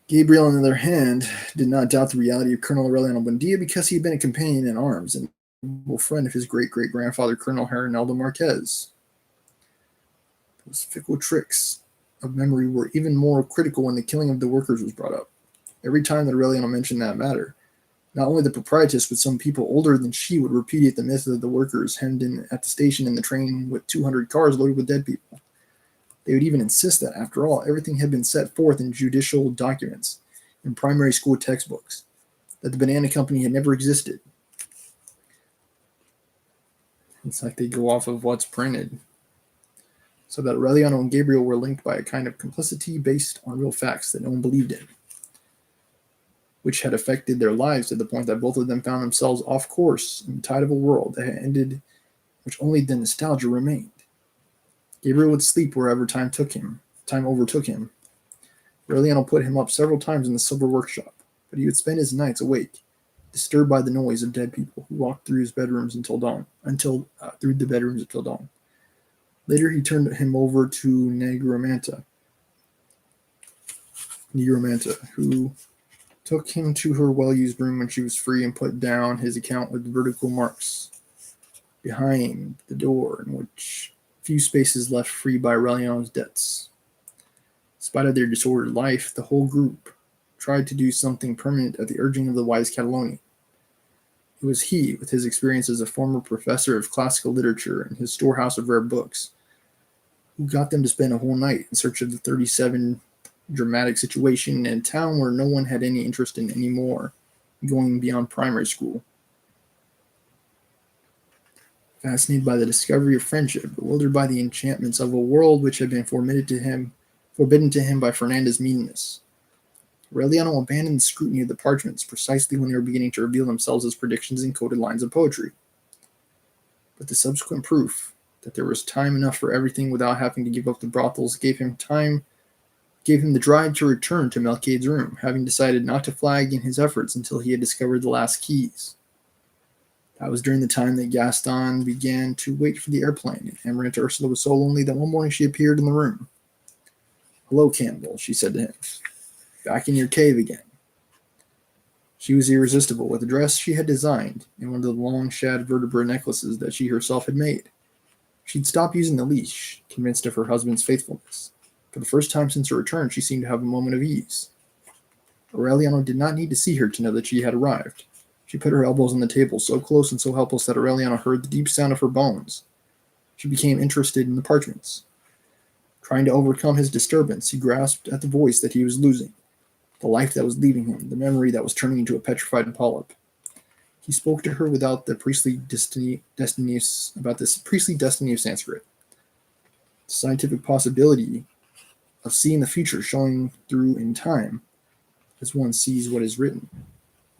Gabriel, on the other hand, did not doubt the reality of Colonel Aureliano Buendia because he had been a companion in arms and a friend of his great-great-grandfather, Colonel Hernaldo Marquez. Those fickle tricks of memory were even more critical when the killing of the workers was brought up. Every time that Aureliano mentioned that matter, not only the proprietress, but some people older than she would repudiate the myth of the workers hemmed in at the station in the train with 200 cars loaded with dead people. They would even insist that, after all, everything had been set forth in judicial documents, in primary school textbooks, that the banana company had never existed. It's like they go off of what's printed. So that Aureliano and Gabriel were linked by a kind of complicity based on real facts that no one believed in, which had affected their lives to the point that both of them found themselves off course in the tide of a world that had ended, which only the nostalgia remained. Gabriel would sleep wherever time overtook him. Aureliano put him up several times in the silver workshop, but he would spend his nights awake, disturbed by the noise of dead people who walked through his bedrooms until dawn. Later, he turned him over to Negromanta, who took him to her well-used room when she was free and put down his account with vertical marks behind the door, in which few spaces left free by Aureliano's debts. In spite of their disordered life, the whole group tried to do something permanent at the urging of the wise Catalonian. It was he, with his experience as a former professor of classical literature and his storehouse of rare books, who got them to spend a whole night in search of the 37 dramatic situation in a town where no one had any interest in anymore, going beyond primary school. Fascinated by the discovery of friendship, bewildered by the enchantments of a world which had been forbidden to him by Fernanda's meanness, Aureliano abandoned the scrutiny of the parchments precisely when they were beginning to reveal themselves as predictions in coded lines of poetry. But the subsequent proof that there was time enough for everything without having to give up the brothels gave him the drive to return to Melcade's room, having decided not to flag in his efforts until he had discovered the last keys. That was during the time that Gaston began to wait for the airplane, and Amaranta Ursula was so lonely that one morning she appeared in the room. "Hello, Campbell," she said to him. "Back in your cave again." She was irresistible, with a dress she had designed and one of the long shad vertebra necklaces that she herself had made. She'd stopped using the leash, convinced of her husband's faithfulness. For the first time since her return, she seemed to have a moment of ease. Aureliano did not need to see her to know that she had arrived. She put her elbows on the table, so close and so helpless that Aureliano heard the deep sound of her bones. She became interested in the parchments. Trying to overcome his disturbance, he grasped at the voice that he was losing, the life that was leaving him, the memory that was turning into a petrified polyp. He spoke to her without the priestly destiny of Sanskrit. The scientific possibility of seeing the future showing through in time, as one sees what is written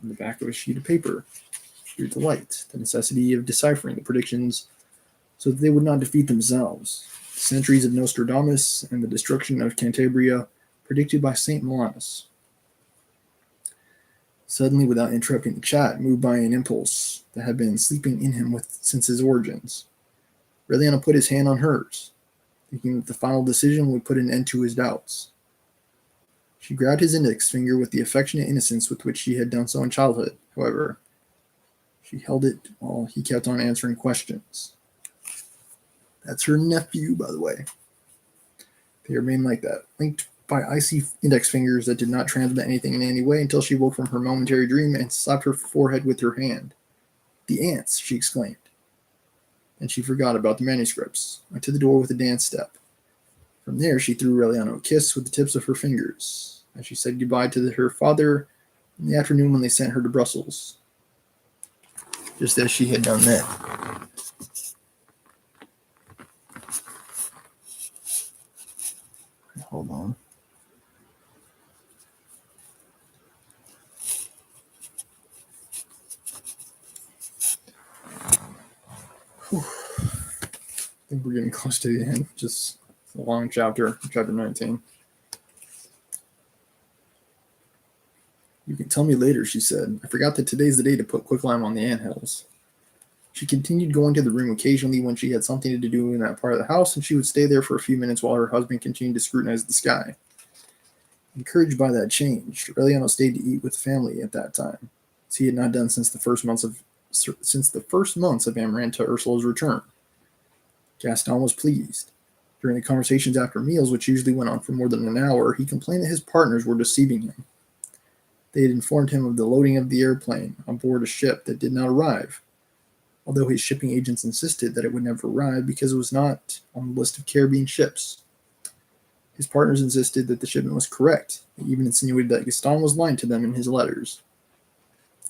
on the back of a sheet of paper through the light, the necessity of deciphering the predictions so that they would not defeat themselves, the centuries of Nostradamus and the destruction of Cantabria predicted by St. Molanus. Suddenly, without interrupting the chat, moved by an impulse that had been sleeping in him since his origins, Aureliano put his hand on hers, thinking that the final decision would put an end to his doubts. She grabbed his index finger with the affectionate innocence with which she had done so in childhood. However, she held it while he kept on answering questions. That's her nephew, by the way. They remained like that, linked by icy index fingers that did not transmit anything in any way until she woke from her momentary dream and slapped her forehead with her hand. "The ants!" she exclaimed. And she forgot about the manuscripts, went to the door with a dance step. From there, she threw Aureliano a kiss with the tips of her fingers, as she said goodbye to her father in the afternoon when they sent her to Brussels, just as she had done then. Hold on. Whew. I think we're getting close to the end. Just a long chapter, chapter 19. "You can tell me later," she said. "I forgot that today's the day to put quicklime on the anthills." She continued going to the room occasionally when she had something to do in that part of the house, and she would stay there for a few minutes while her husband continued to scrutinize the sky. Encouraged by that change, Aureliano stayed to eat with the family at that time, as he had not done since the first months of Amaranta Ursula's return. Gaston was pleased. During the conversations after meals, which usually went on for more than an hour, he complained that his partners were deceiving him. They had informed him of the loading of the airplane on board a ship that did not arrive, although his shipping agents insisted that it would never arrive because it was not on the list of Caribbean ships. His partners insisted that the shipment was correct. They even insinuated that Gaston was lying to them in his letters.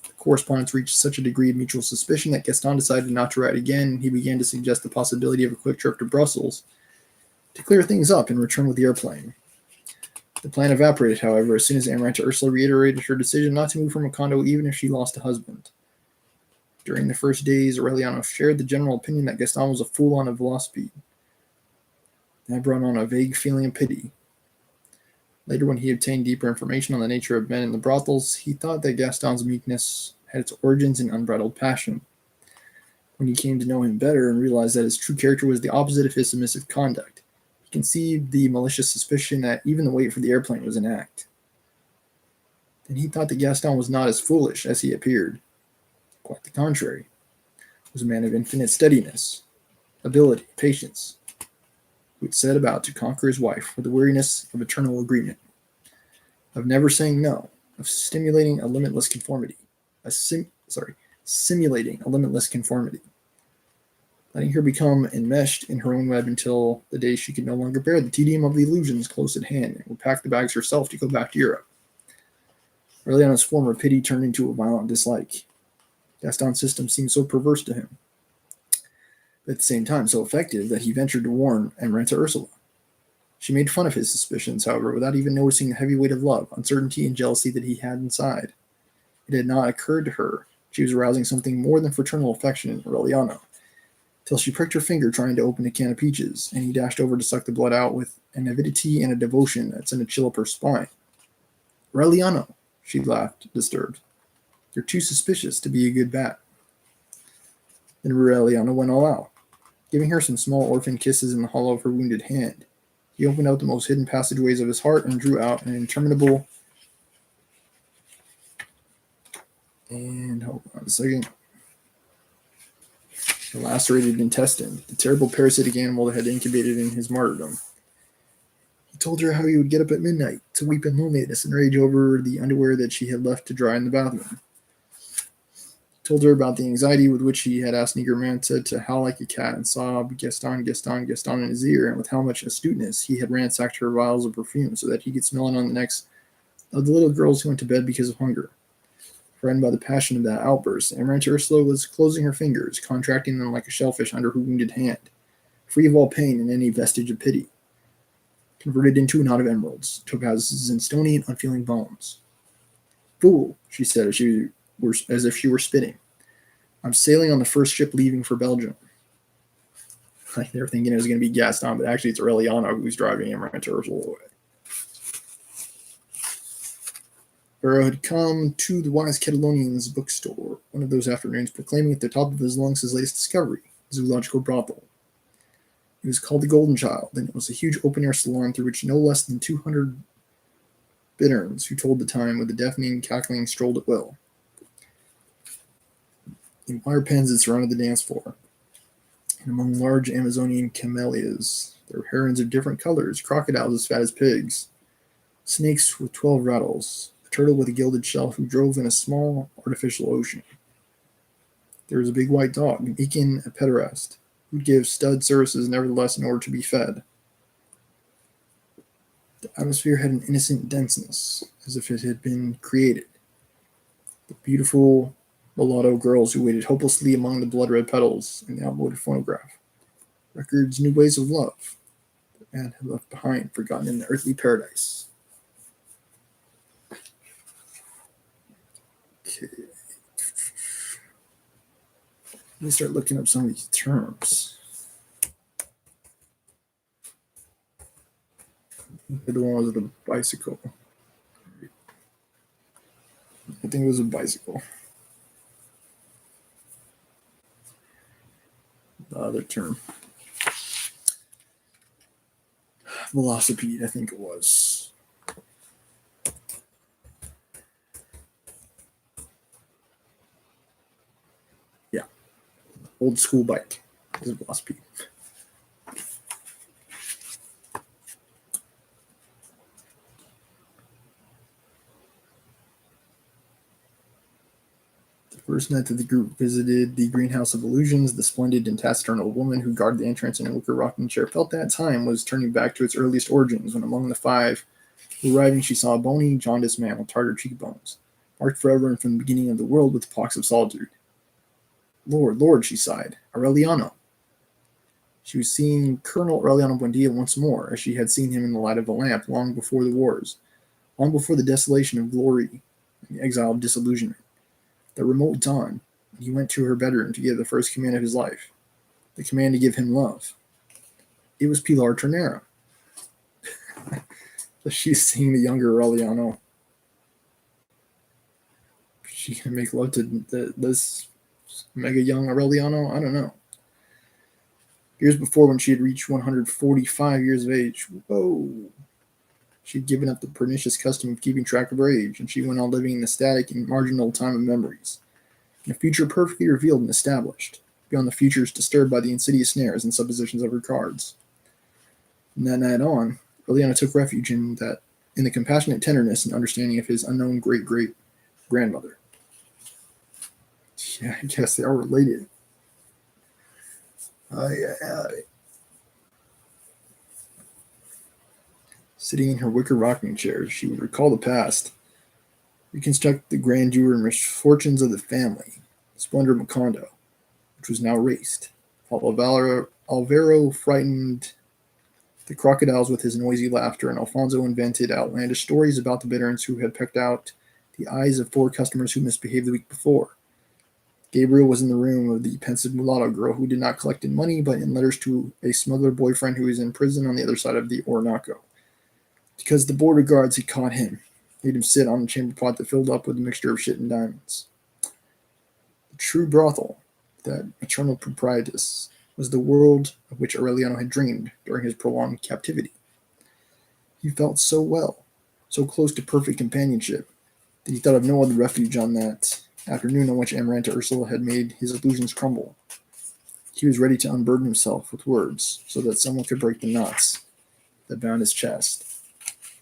The correspondence reached such a degree of mutual suspicion that Gaston decided not to write again, and he began to suggest the possibility of a quick trip to Brussels to clear things up and return with the airplane. The plan evaporated, however, as soon as Amaranta Ursula reiterated her decision not to move from a condo even if she lost a husband. During the first days, Aureliano shared the general opinion that Gaston was a fool on a velocipede. That brought on a vague feeling of pity. Later, when he obtained deeper information on the nature of men in the brothels, he thought that Gaston's meekness had its origins in unbridled passion. When he came to know him better and realized that his true character was the opposite of his submissive conduct, he conceived the malicious suspicion that even the wait for the airplane was an act. Then he thought that Gaston was not as foolish as he appeared. Quite the contrary. He was a man of infinite steadiness, ability, patience, who had set about to conquer his wife with the weariness of eternal agreement, of never saying no, of simulating a limitless conformity, letting her become enmeshed in her own web until the day she could no longer bear the tedium of the illusions close at hand and would pack the bags herself to go back to Europe. Aureliano's former pity turned into a violent dislike. Gaston's system seemed so perverse to him, but at the same time so effective that he ventured to warn Amaranta Ursula. She made fun of his suspicions, however, without even noticing the heavy weight of love, uncertainty, and jealousy that he had inside. It had not occurred to her she was arousing something more than fraternal affection in Aureliano, till she pricked her finger trying to open a can of peaches, and he dashed over to suck the blood out with an avidity and a devotion that sent a chill up her spine. "Aureliano," she laughed, disturbed. "You're too suspicious to be a good bat." Then Aureliano went all out. Giving her some small orphan kisses in the hollow of her wounded hand, he opened out the most hidden passageways of his heart and drew out an interminable... And hold on a second. The lacerated intestine, the terrible parasitic animal that had incubated in his martyrdom. He told her how he would get up at midnight to weep in loneliness and rage over the underwear that she had left to dry in the bathroom. He told her about the anxiety with which he had asked Negromanta to howl like a cat and sob Gaston, Gaston, Gaston in his ear, and with how much astuteness he had ransacked her vials of perfume so that he could smell it on the necks of the little girls who went to bed because of hunger. Frightened by the passion of that outburst, Amaranta Ursula was closing her fingers, contracting them like a shellfish under her wounded hand, free of all pain and any vestige of pity, converted into a knot of emeralds, topazes, and stony and unfeeling bones. "Fool," she said as if she were spitting. "I'm sailing on the first ship leaving for Belgium." Like they were thinking it was going to be Gaston, but actually it's Aureliano who's driving Amaranta Ursula away. Burrow had come to the Wise Catalonian's bookstore one of those afternoons, proclaiming at the top of his lungs his latest discovery, the zoological brothel. It was called the Golden Child, and it was a huge open-air salon through which no less than 200 bitterns who told the time with a deafening cackling strolled at will. In wire pens that surrounded the dance floor, and among large Amazonian camellias, there were herons of different colors, crocodiles as fat as pigs, snakes with 12 rattles, a turtle with a gilded shell who drove in a small artificial ocean. There was a big white dog, Meekin a pederast, who'd give stud services nevertheless in order to be fed. The atmosphere had an innocent denseness, as if it had been created. The beautiful mulatto girls who waited hopelessly among the blood-red petals in the outmoded phonograph. Records, new ways of love, that man had left behind, forgotten in the earthly paradise. Okay. Let me start looking up some of these terms. The one was the bicycle. I think it was a bicycle. The other term. Velocipede, I think it was. Yeah. Old school bike is a velocipede. First night that the group visited the Greenhouse of Illusions, the splendid and taciturn old woman who guarded the entrance in a wicker rocking chair felt that time was turning back to its earliest origins when among the five who arriving she saw a bony, jaundiced man with tartar cheekbones, marked forever and from the beginning of the world with the pox of solitude. Lord, Lord, she sighed, Aureliano. She was seeing Colonel Aureliano Buendia once more, as she had seen him in the light of a lamp long before the wars, long before the desolation of glory and the exile of disillusionment. The remote dawn, he went to her bedroom to give the first command of his life, the command to give him love. It was Pilar Ternera. So she's seeing the younger Aureliano. She can make love to this mega young Aureliano? I don't know. Years before, when she had reached 145 years of age, whoa, she'd given up the pernicious custom of keeping track of her age, and she went on living in the static and marginal time of memories, in a future perfectly revealed and established, beyond the futures disturbed by the insidious snares and suppositions of her cards. From that night on, Aureliano took refuge in the compassionate tenderness and understanding of his unknown great-great-grandmother. Yeah, I guess they are related. Sitting in her wicker rocking chair, she would recall the past, reconstruct the grandeur and misfortunes of the family, the splendor of Macondo, which was now erased, while Alvaro frightened the crocodiles with his noisy laughter, and Alfonso invented outlandish stories about the veterans who had pecked out the eyes of 4 customers who misbehaved the week before. Gabriel was in the room of the pensive mulatto girl who did not collect in money, but in letters to a smuggler boyfriend who was in prison on the other side of the Orinoco. Because the border guards had caught him, made him sit on a chamber pot that filled up with a mixture of shit and diamonds. The true brothel, that maternal proprietress, was the world of which Aureliano had dreamed during his prolonged captivity. He felt so well, so close to perfect companionship, that he thought of no other refuge on that afternoon on which Amaranta Ursula had made his illusions crumble. He was ready to unburden himself with words, so that someone could break the knots that bound his chest.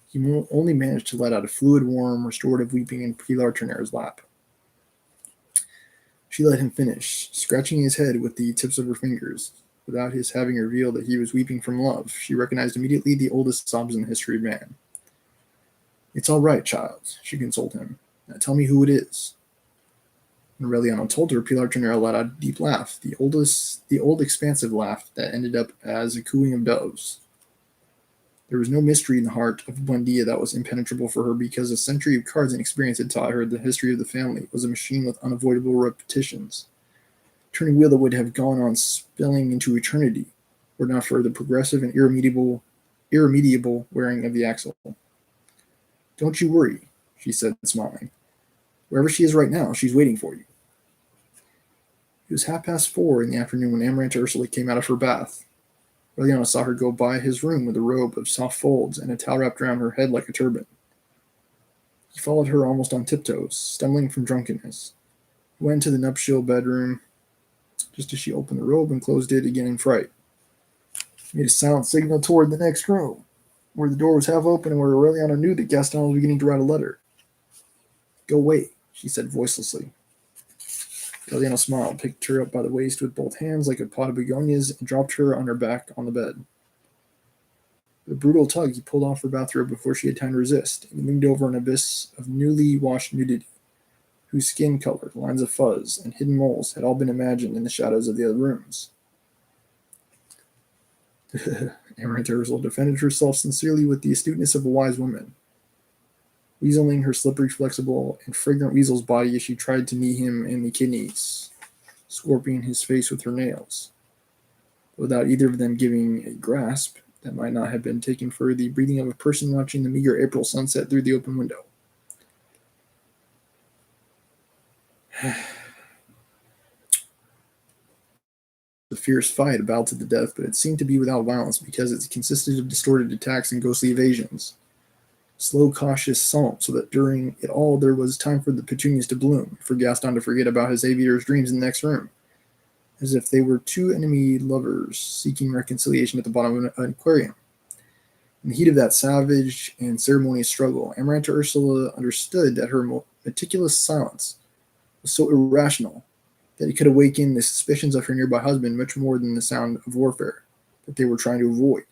He only managed to let out a fluid, warm, restorative weeping in Pilar Ternera's lap. She let him finish, scratching his head with the tips of her fingers. Without his having revealed that he was weeping from love, she recognized immediately the oldest sobs in the history of man. It's all right, child, she consoled him. Now tell me who it is. When Aureliano told her, Pilar Ternera let out a deep laugh, the old expansive laugh that ended up as a cooing of doves. There was no mystery in the heart of Buendia that was impenetrable for her, because a century of cards and experience had taught her the history of the family was a machine with unavoidable repetitions. Turning wheel that would have gone on spilling into eternity, were not for the progressive and irremediable wearing of the axle. Don't you worry, she said, smiling. Wherever she is right now, she's waiting for you. It was 4:30 in the afternoon when Amaranta Ursula came out of her bath. Aureliano saw her go by his room with a robe of soft folds and a towel wrapped around her head like a turban. He followed her almost on tiptoes, stumbling from drunkenness. He went into the nuptial bedroom just as she opened the robe and closed it again in fright. He made a silent signal toward the next room. where the door was half open and where Aureliana knew that Gaston was beginning to write a letter. "Go away," she said voicelessly. Aureliana smiled, picked her up by the waist with both hands like a pot of begonias, and dropped her on her back on the bed. With a brutal tug, he pulled off her bathrobe before she had time to resist, and leaned over an abyss of newly washed nudity, whose skin color, lines of fuzz, and hidden moles had all been imagined in the shadows of the other rooms. Amarantha Ursula defended herself sincerely with the astuteness of a wise woman, weaseling her slippery, flexible, and fragrant weasel's body as she tried to knee him in the kidneys, scorping his face with her nails, without either of them giving a grasp that might not have been taken for the breathing of a person watching the meager April sunset through the open window. The fierce fight, about to the death, but it seemed to be without violence because it consisted of distorted attacks and ghostly evasions. Slow, cautious assault, so that during it all there was time for the petunias to bloom, for Gaston to forget about his aviator's dreams in the next room, as if they were two enemy lovers seeking reconciliation at the bottom of an aquarium. In the heat of that savage and ceremonious struggle, Amarantha Ursula understood that her meticulous silence was so irrational that it could awaken the suspicions of her nearby husband much more than the sound of warfare that they were trying to avoid.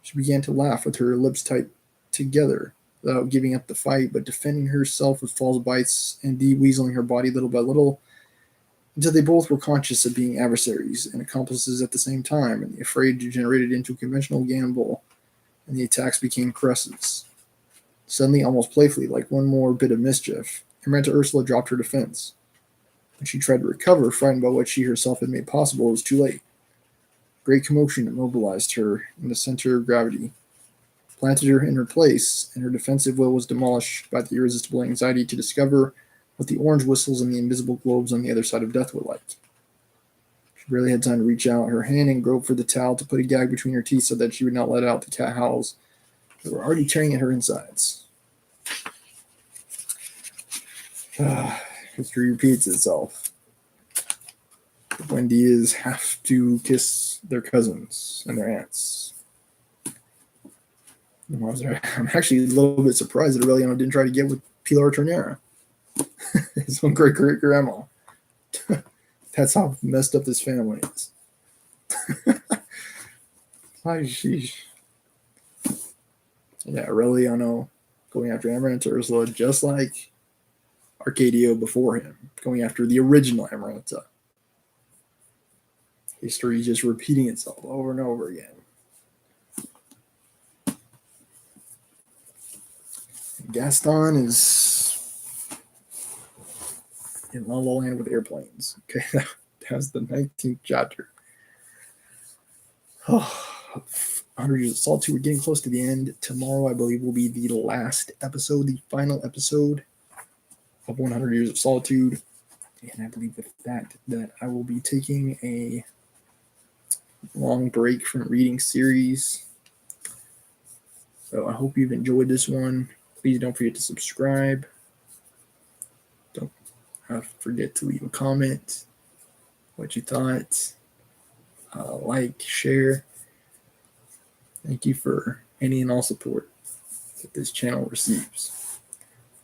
She began to laugh with her lips tight together, without giving up the fight, but defending herself with false bites and de-weaseling her body little by little, until they both were conscious of being adversaries and accomplices at the same time, and the affray degenerated into a conventional gamble, and the attacks became caresses. Suddenly, almost playfully, like one more bit of mischief, Amarantha Ursula dropped her defense. When she tried to recover, frightened by what she herself had made possible, it was too late. Great commotion immobilized her in the center of gravity, planted her in her place, and her defensive will was demolished by the irresistible anxiety to discover what the orange whistles and the invisible globes on the other side of death were like. She barely had time to reach out her hand and grope for the towel to put a gag between her teeth so that she would not let out the cat howls that were already tearing at her insides. History repeats itself. The Buendias have to kiss their cousins and their aunts. I'm actually a little bit surprised that Aureliano didn't try to get with Pilar Ternera, his own great-great-grandma. That's how messed up this family is. Sheesh. Yeah, Aureliano going after Amarantha Ursula just like Arcadio before him, going after the original Amarantha. History just repeating itself over and over again. Gaston is in La La Land with airplanes. Okay, that was the 19th chapter. 100 Years of Solitude. We're getting close to the end. Tomorrow, I believe, will be the last episode, the final episode of 100 Years of Solitude. And I believe with that I will be taking a long break from reading series. So I hope you've enjoyed this one. Please don't forget to subscribe. Don't forget to leave a comment, what you thought, like, share. Thank you for any and all support that this channel receives.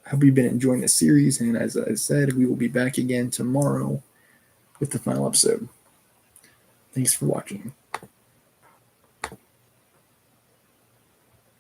I hope you've been enjoying the series, and as I said, we will be back again tomorrow with the final episode. Thanks for watching.